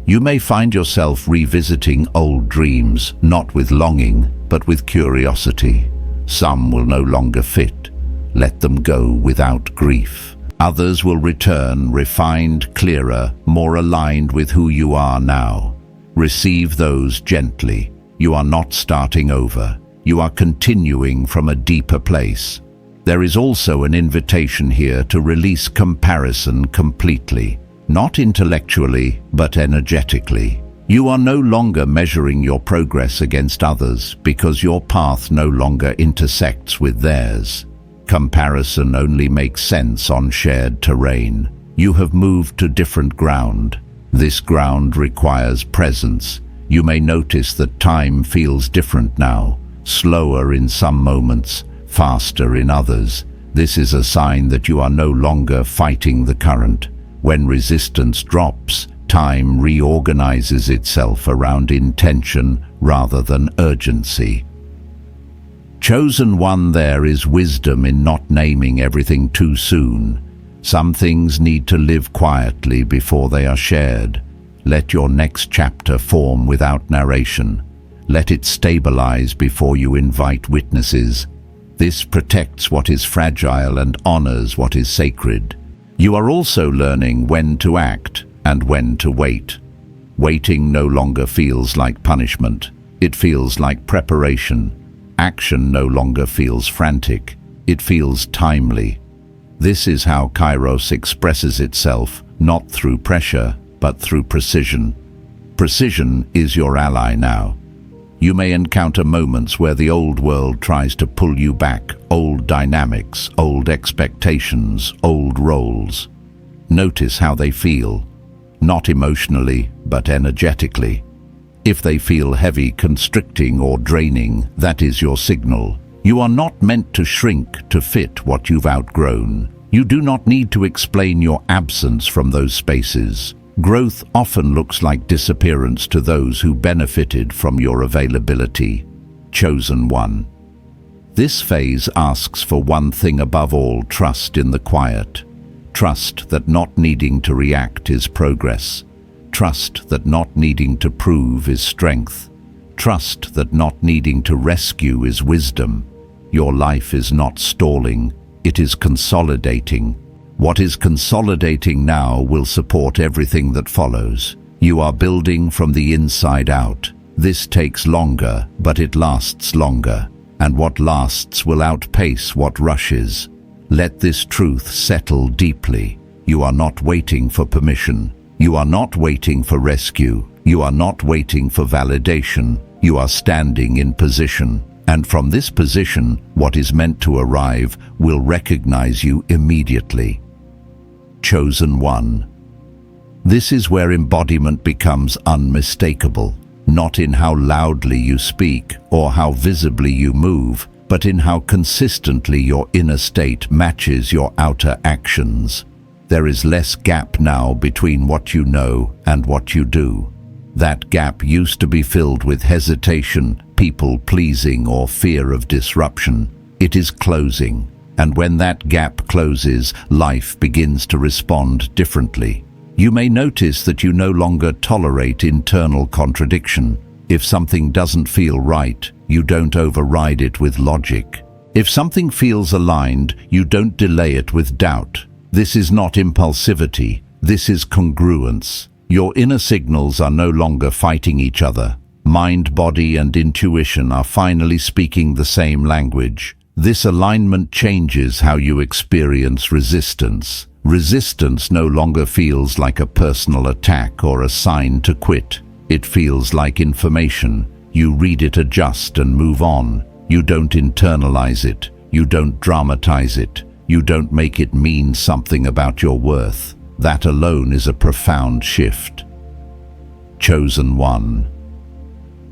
You may find yourself revisiting old dreams, not with longing, but with curiosity. Some will no longer fit. Let them go without grief. Others will return refined, clearer, more aligned with who you are now. Receive those gently. You are not starting over. You are continuing from a deeper place. There is also an invitation here to release comparison completely. not intellectually, but energetically. You are no longer measuring your progress against others because your path no longer intersects with theirs. Comparison only makes sense on shared terrain. You have moved to different ground. This ground requires presence. You may notice that time feels different now, slower in some moments, faster in others. This is a sign that you are no longer fighting the current. When resistance drops, time reorganizes itself around intention rather than urgency. Chosen one, there is wisdom in not naming everything too soon. Some things need to live quietly before they are shared. Let your next chapter form without narration. Let it stabilize before you invite witnesses. This protects what is fragile and honors what is sacred. You are also learning when to act and when to wait. Waiting no longer feels like punishment. It feels like preparation. Action no longer feels frantic. It feels timely. This is how Kairos expresses itself, not through pressure, but through precision. Precision is your ally now. You may encounter moments where the old world tries to pull you back, old dynamics, old expectations, old roles. Notice how they feel, not emotionally, but energetically. If they feel heavy, constricting, or draining, that is your signal. You are not meant to shrink to fit what you've outgrown. You do not need to explain your absence from those spaces. Growth often looks like disappearance to those who benefited from your availability. Chosen one. This phase asks for one thing above all: trust in the quiet. Trust that not needing to react is progress. Trust that not needing to prove is strength. Trust that not needing to rescue is wisdom. Your life is not stalling, it is consolidating. What is consolidating now will support everything that follows. You are building from the inside out. This takes longer, but it lasts longer. And what lasts will outpace what rushes. Let this truth settle deeply. You are not waiting for permission. You are not waiting for rescue. You are not waiting for validation. You are standing in position. And from this position, what is meant to arrive will recognize you immediately. Chosen one. This is where embodiment becomes unmistakable, not in how loudly you speak or how visibly you move, but in how consistently your inner state matches your outer actions. There is less gap now between what you know and what you do. That gap used to be filled with hesitation, people-pleasing, or fear of disruption. It is closing, and when that gap closes, life begins to respond differently. You may notice that you no longer tolerate internal contradiction. If something doesn't feel right, you don't override it with logic. If something feels aligned, you don't delay it with doubt. This is not impulsivity, this is congruence. Your inner signals are no longer fighting each other. Mind, body, and intuition are finally speaking the same language. This alignment changes how you experience resistance. Resistance no longer feels like a personal attack or a sign to quit. It feels like information. You read it, adjust, and move on. You don't internalize it. You don't dramatize it. You don't make it mean something about your worth. That alone is a profound shift. Chosen one.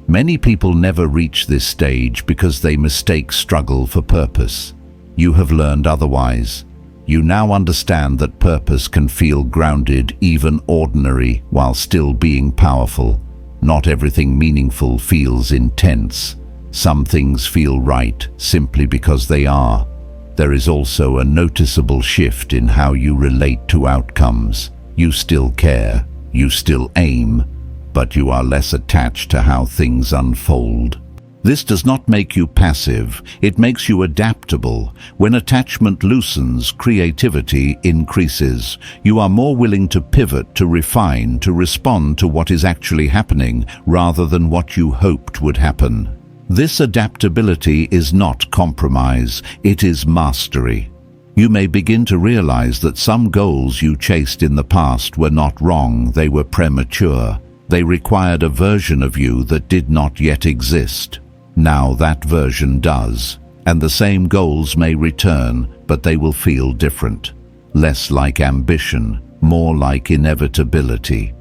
Many people never reach this stage because they mistake struggle for purpose. You have learned otherwise. You now understand that purpose can feel grounded, even ordinary, while still being powerful. Not everything meaningful feels intense. Some things feel right simply because they are. There is also a noticeable shift in how you relate to outcomes. You still care, you still aim, but you are less attached to how things unfold. This does not make you passive, it makes you adaptable. When attachment loosens, creativity increases. You are more willing to pivot, to refine, to respond to what is actually happening, rather than what you hoped would happen. This adaptability is not compromise, it is mastery. You may begin to realize that some goals you chased in the past were not wrong, they were premature. They required a version of you that did not yet exist. Now that version does, and the same goals may return, but they will feel different. Less like ambition, more like inevitability.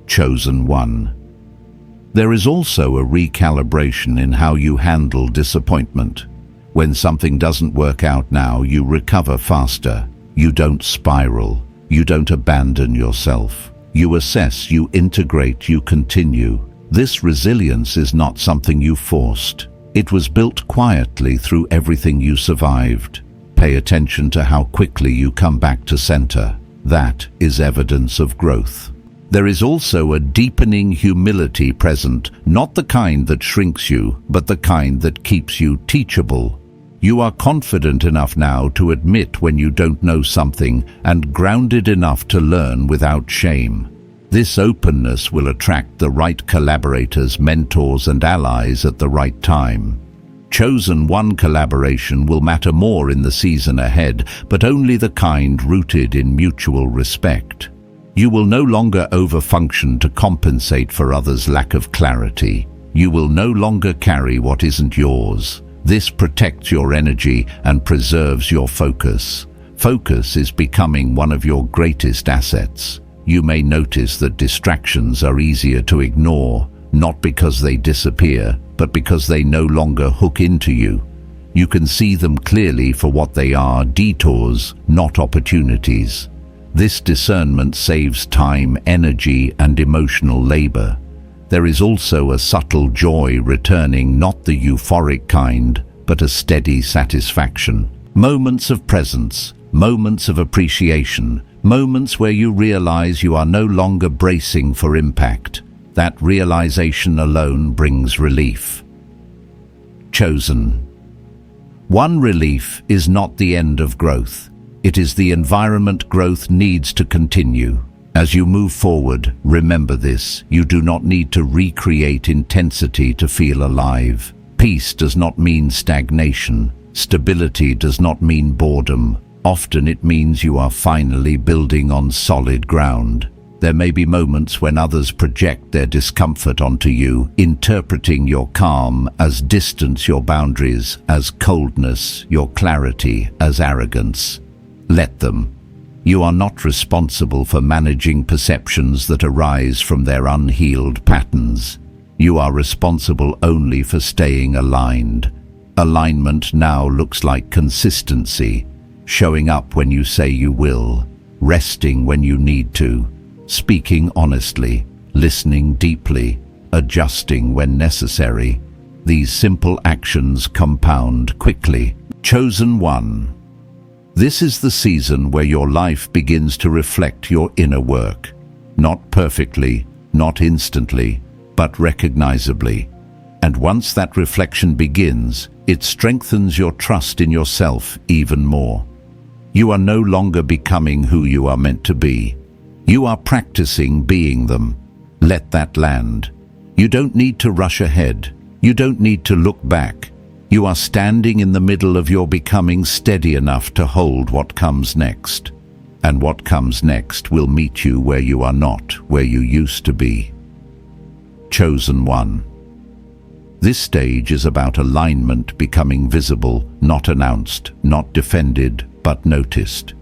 Chosen one. There is also a recalibration in how you handle disappointment. When something doesn't work out now, you recover faster. You don't spiral. You don't abandon yourself. You assess, you integrate, you continue. This resilience is not something you forced. It was built quietly through everything you survived. Pay attention to how quickly you come back to center. That is evidence of growth. There is also a deepening humility present, not the kind that shrinks you, but the kind that keeps you teachable. You are confident enough now to admit when you don't know something and grounded enough to learn without shame. This openness will attract the right collaborators, mentors, and allies at the right time. Chosen one collaboration will matter more in the season ahead, but only the kind rooted in mutual respect. You will no longer overfunction to compensate for others' lack of clarity. You will no longer carry what isn't yours. This protects your energy and preserves your focus. Focus is becoming one of your greatest assets. You may notice that distractions are easier to ignore, not because they disappear, but because they no longer hook into you. You can see them clearly for what they are, detours, not opportunities. This discernment saves time, energy, and emotional labor. There is also a subtle joy returning, not the euphoric kind, but a steady satisfaction. Moments of presence, moments of appreciation, moments where you realize you are no longer bracing for impact. That realization alone brings relief. Chosen. One relief is not the end of growth. It is the environment growth needs to continue. As you move forward, remember this: you do not need to recreate intensity to feel alive. Peace does not mean stagnation. Stability does not mean boredom. Often it means you are finally building on solid ground. There may be moments when others project their discomfort onto you, interpreting your calm as distance, your boundaries as coldness, your clarity as arrogance. Let them. You are not responsible for managing perceptions that arise from their unhealed patterns. You are responsible only for staying aligned. Alignment now looks like consistency, showing up when you say you will, resting when you need to, speaking honestly, listening deeply, adjusting when necessary. These simple actions compound quickly. Chosen one. This is the season where your life begins to reflect your inner work. Not perfectly, not instantly, but recognizably. And once that reflection begins, it strengthens your trust in yourself even more. You are no longer becoming who you are meant to be. You are practicing being them. Let that land. You don't need to rush ahead. You don't need to look back. You are standing in the middle of your becoming, steady enough to hold what comes next. And what comes next will meet you where you are not, where you used to be. Chosen one. This stage is about alignment becoming visible, not announced, not defended, but noticed.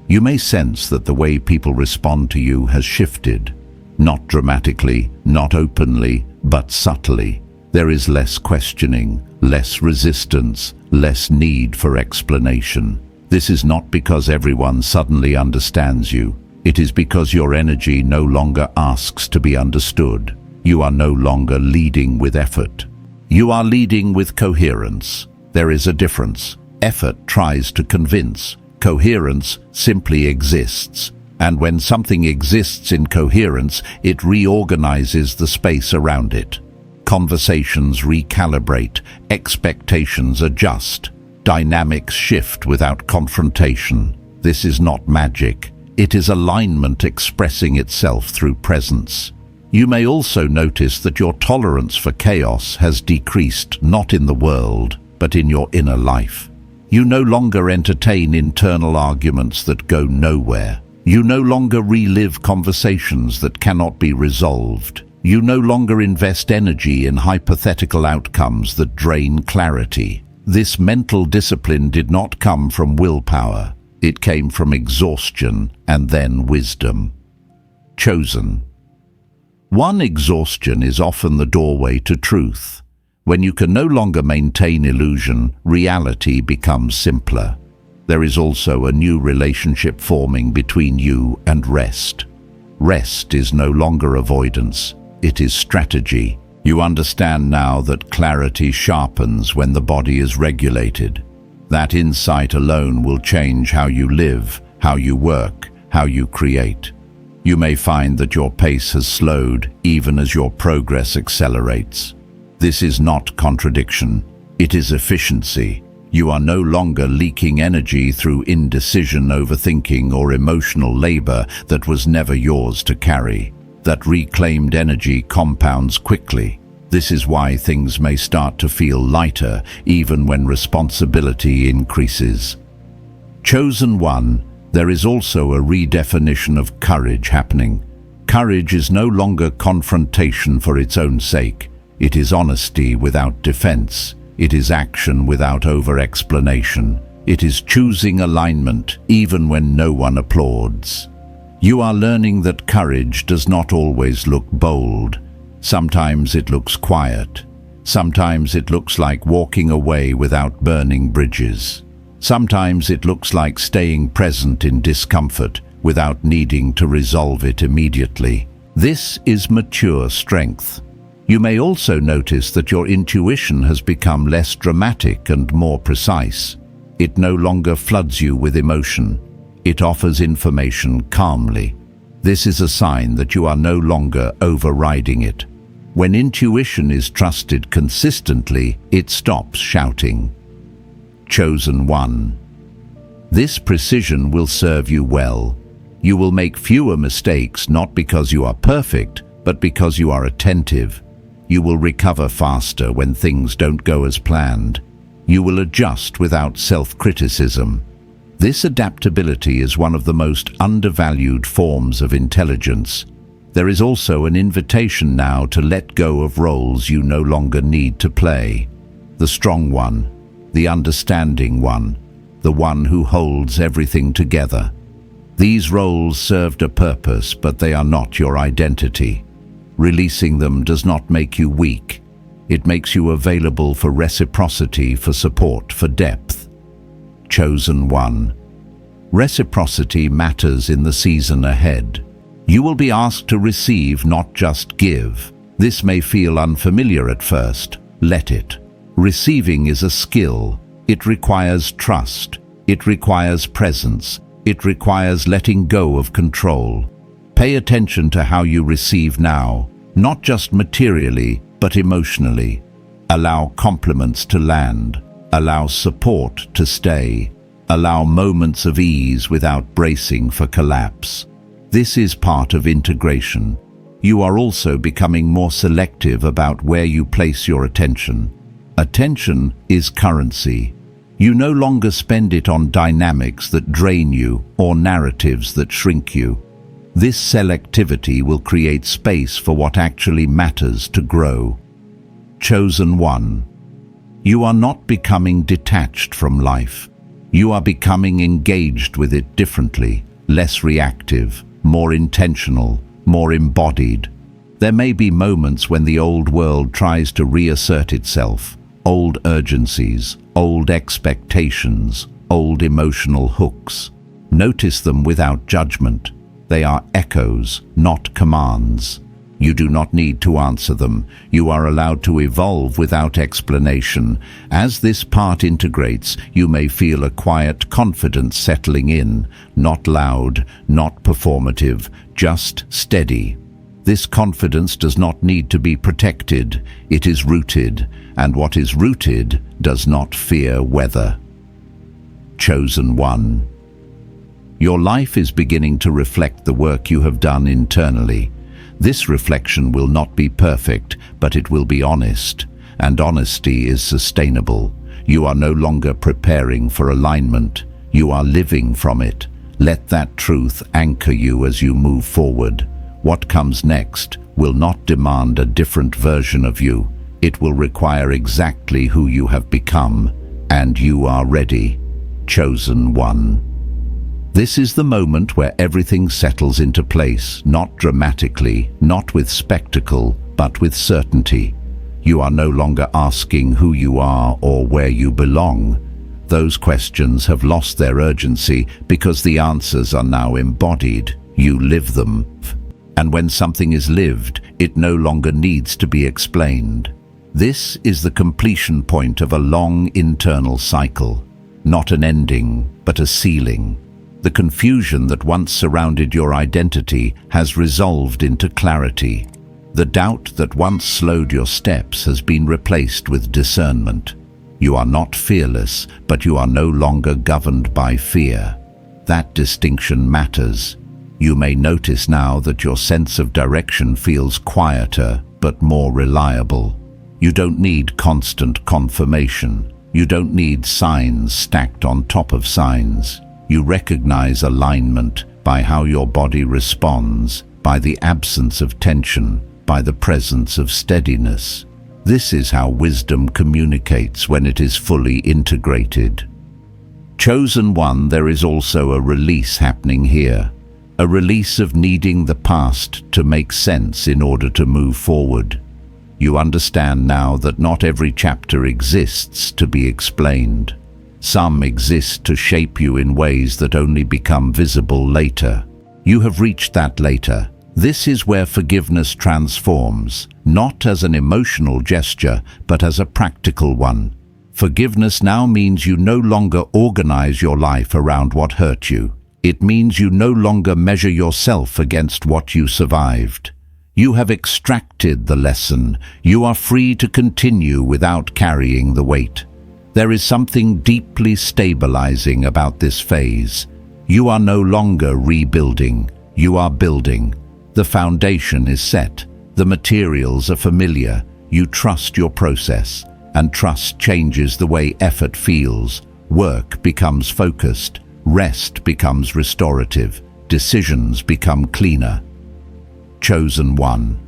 You may sense that the way people respond to you has shifted. Not dramatically, not openly, but subtly. There is less questioning, less resistance, less need for explanation. This is not because everyone suddenly understands you. It is because your energy no longer asks to be understood. You are no longer leading with effort. You are leading with coherence. There is a difference. Effort tries to convince. Coherence simply exists. And when something exists in coherence, it reorganizes the space around it. Conversations recalibrate, expectations adjust, dynamics shift without confrontation. This is not magic. It is alignment expressing itself through presence. You may also notice that your tolerance for chaos has decreased, not in the world, but in your inner life. You no longer entertain internal arguments that go nowhere. You no longer relive conversations that cannot be resolved. You no longer invest energy in hypothetical outcomes that drain clarity. This mental discipline did not come from willpower. It came from exhaustion and then wisdom. Chosen. One, exhaustion is often the doorway to truth. When you can no longer maintain illusion, reality becomes simpler. There is also a new relationship forming between you and rest. Rest is no longer avoidance, it is strategy. You understand now that clarity sharpens when the body is regulated. That insight alone will change how you live, how you work, how you create. You may find that your pace has slowed even as your progress accelerates. This is not contradiction, it is efficiency. You are no longer leaking energy through indecision, overthinking, or emotional labor that was never yours to carry. That reclaimed energy compounds quickly. This is why things may start to feel lighter even when responsibility increases. Chosen one, there is also a redefinition of courage happening. Courage is no longer confrontation for its own sake. It is honesty without defense. It is action without over-explanation. It is choosing alignment even when no one applauds. You are learning that courage does not always look bold. Sometimes it looks quiet. Sometimes it looks like walking away without burning bridges. Sometimes it looks like staying present in discomfort without needing to resolve it immediately. This is mature strength. You may also notice that your intuition has become less dramatic and more precise. It no longer floods you with emotion. It offers information calmly. This is a sign that you are no longer overriding it. When intuition is trusted consistently, it stops shouting. Chosen one. This precision will serve you well. You will make fewer mistakes not because you are perfect, but because you are attentive. You will recover faster when things don't go as planned. You will adjust without self-criticism. This adaptability is one of the most undervalued forms of intelligence. There is also an invitation now to let go of roles you no longer need to play. The strong one, the understanding one, the one who holds everything together. These roles served a purpose, but they are not your identity. Releasing them does not make you weak. It makes you available for reciprocity, for support, for depth. Chosen one. Reciprocity matters in the season ahead. You will be asked to receive, not just give. This may feel unfamiliar at first. Let it. Receiving is a skill. It requires trust. It requires presence. It requires letting go of control. Pay attention to how you receive now, not just materially, but emotionally. Allow compliments to land. Allow support to stay. Allow moments of ease without bracing for collapse. This is part of integration. You are also becoming more selective about where you place your attention. Attention is currency. You no longer spend it on dynamics that drain you or narratives that shrink you. This selectivity will create space for what actually matters to grow. Chosen one. You are not becoming detached from life. You are becoming engaged with it differently, less reactive, more intentional, more embodied. There may be moments when the old world tries to reassert itself. Old urgencies, old expectations, old emotional hooks. Notice them without judgment. They are echoes, not commands. You do not need to answer them. You are allowed to evolve without explanation. As this part integrates, you may feel a quiet confidence settling in, not loud, not performative, just steady. This confidence does not need to be protected. It is rooted, and what is rooted does not fear weather. Chosen one. Your life is beginning to reflect the work you have done internally. This reflection will not be perfect, but it will be honest, and honesty is sustainable. You are no longer preparing for alignment. You are living from it. Let that truth anchor you as you move forward. What comes next will not demand a different version of you. It will require exactly who you have become, and you are ready. Chosen one. This is the moment where everything settles into place, not dramatically, not with spectacle, but with certainty. You are no longer asking who you are or where you belong. Those questions have lost their urgency because the answers are now embodied. You live them. And when something is lived, it no longer needs to be explained. This is the completion point of a long internal cycle. Not an ending, but a ceiling. The confusion that once surrounded your identity has resolved into clarity. The doubt that once slowed your steps has been replaced with discernment. You are not fearless, but you are no longer governed by fear. That distinction matters. You may notice now that your sense of direction feels quieter, but more reliable. You don't need constant confirmation. You don't need signs stacked on top of signs. You recognize alignment by how your body responds, by the absence of tension, by the presence of steadiness. This is how wisdom communicates when it is fully integrated. Chosen one, there is also a release happening here. A release of needing the past to make sense in order to move forward. You understand now that not every chapter exists to be explained. Some exist to shape you in ways that only become visible later. You have reached that later. This is where forgiveness transforms, not as an emotional gesture, but as a practical one. Forgiveness now means you no longer organize your life around what hurt you. It means you no longer measure yourself against what you survived. You have extracted the lesson. You are free to continue without carrying the weight. There is something deeply stabilizing about this phase. You are no longer rebuilding. You are building. The foundation is set. The materials are familiar. You trust your process, and trust changes the way effort feels. Work becomes focused. Rest becomes restorative. Decisions become cleaner. Chosen one.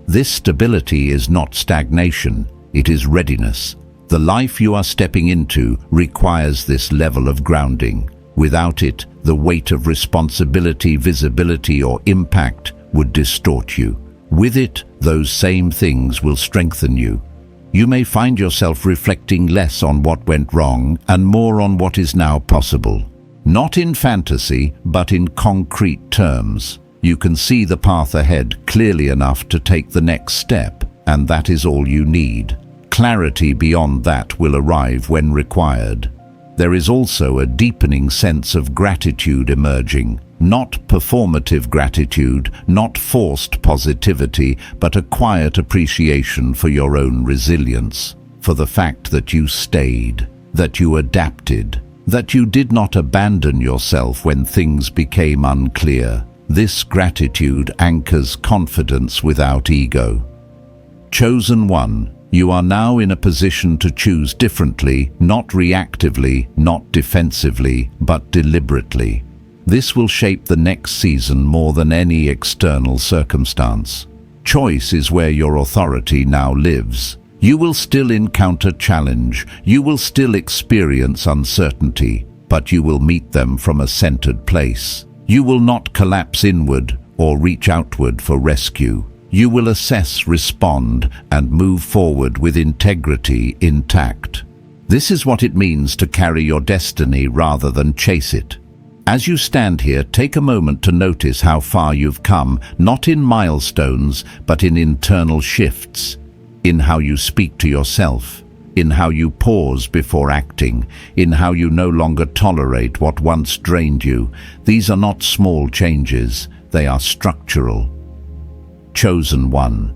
This stability is not stagnation, it is readiness. The life you are stepping into requires this level of grounding. Without it, the weight of responsibility, visibility, or impact would distort you. With it, those same things will strengthen you. You may find yourself reflecting less on what went wrong and more on what is now possible. Not in fantasy, but in concrete terms. You can see the path ahead clearly enough to take the next step, and that is all you need. Clarity beyond that will arrive when required. There is also a deepening sense of gratitude emerging. Not performative gratitude, not forced positivity, but a quiet appreciation for your own resilience, for the fact that you stayed, that you adapted, that you did not abandon yourself when things became unclear. This gratitude anchors confidence without ego. Chosen one, you are now in a position to choose differently, not reactively, not defensively, but deliberately. This will shape the next season more than any external circumstance. Choice is where your authority now lives. You will still encounter challenge, you will still experience uncertainty, but you will meet them from a centered place. You will not collapse inward or reach outward for rescue. You will assess, respond, and move forward with integrity intact. This is what it means to carry your destiny rather than chase it. As you stand here, take a moment to notice how far you've come, not in milestones, but in internal shifts, in how you speak to yourself, in how you pause before acting, in how you no longer tolerate what once drained you. These are not small changes, they are structural. Chosen one.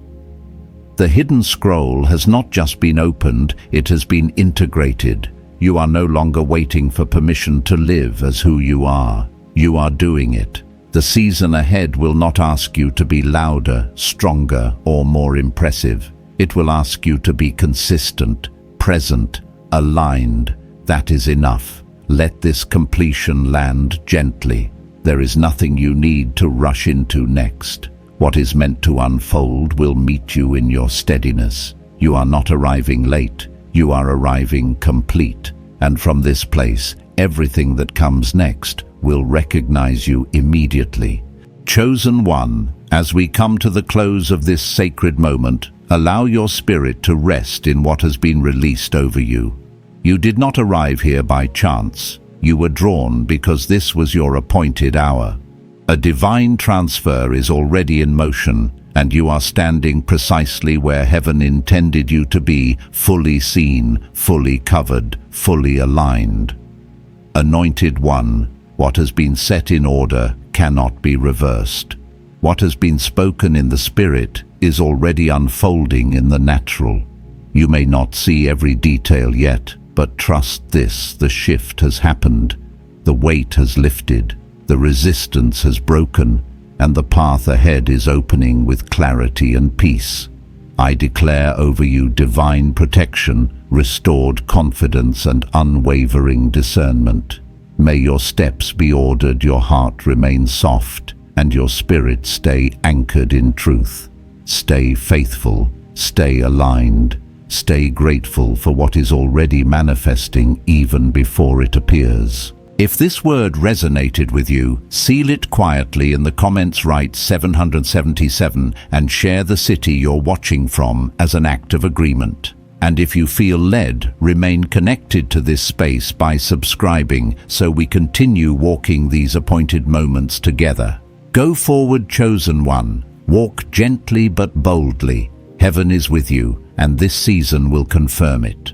The hidden scroll has not just been opened, it has been integrated. You are no longer waiting for permission to live as who you are. You are doing it. The season ahead will not ask you to be louder, stronger, or more impressive. It will ask you to be consistent, present, aligned. That is enough. Let this completion land gently. There is nothing you need to rush into next. What is meant to unfold will meet you in your steadiness. You are not arriving late, you are arriving complete. And from this place, everything that comes next will recognize you immediately. Chosen one, as we come to the close of this sacred moment, allow your spirit to rest in what has been released over you. You did not arrive here by chance. You were drawn because this was your appointed hour. A divine transfer is already in motion, and you are standing precisely where heaven intended you to be, fully seen, fully covered, fully aligned. Anointed one, what has been set in order cannot be reversed. What has been spoken in the spirit is already unfolding in the natural. You may not see every detail yet, but trust this, the shift has happened. The weight has lifted, the resistance has broken, and the path ahead is opening with clarity and peace. I declare over you divine protection, restored confidence, and unwavering discernment. May your steps be ordered, your heart remain soft, and your spirit stay anchored in truth. Stay faithful, stay aligned, stay grateful for what is already manifesting even before it appears. If this word resonated with you, seal it quietly in the comments, write 777 and share the city you're watching from as an act of agreement. And if you feel led, remain connected to this space by subscribing so we continue walking these appointed moments together. Go forward, chosen one. Walk gently but boldly. Heaven is with you, and this season will confirm it.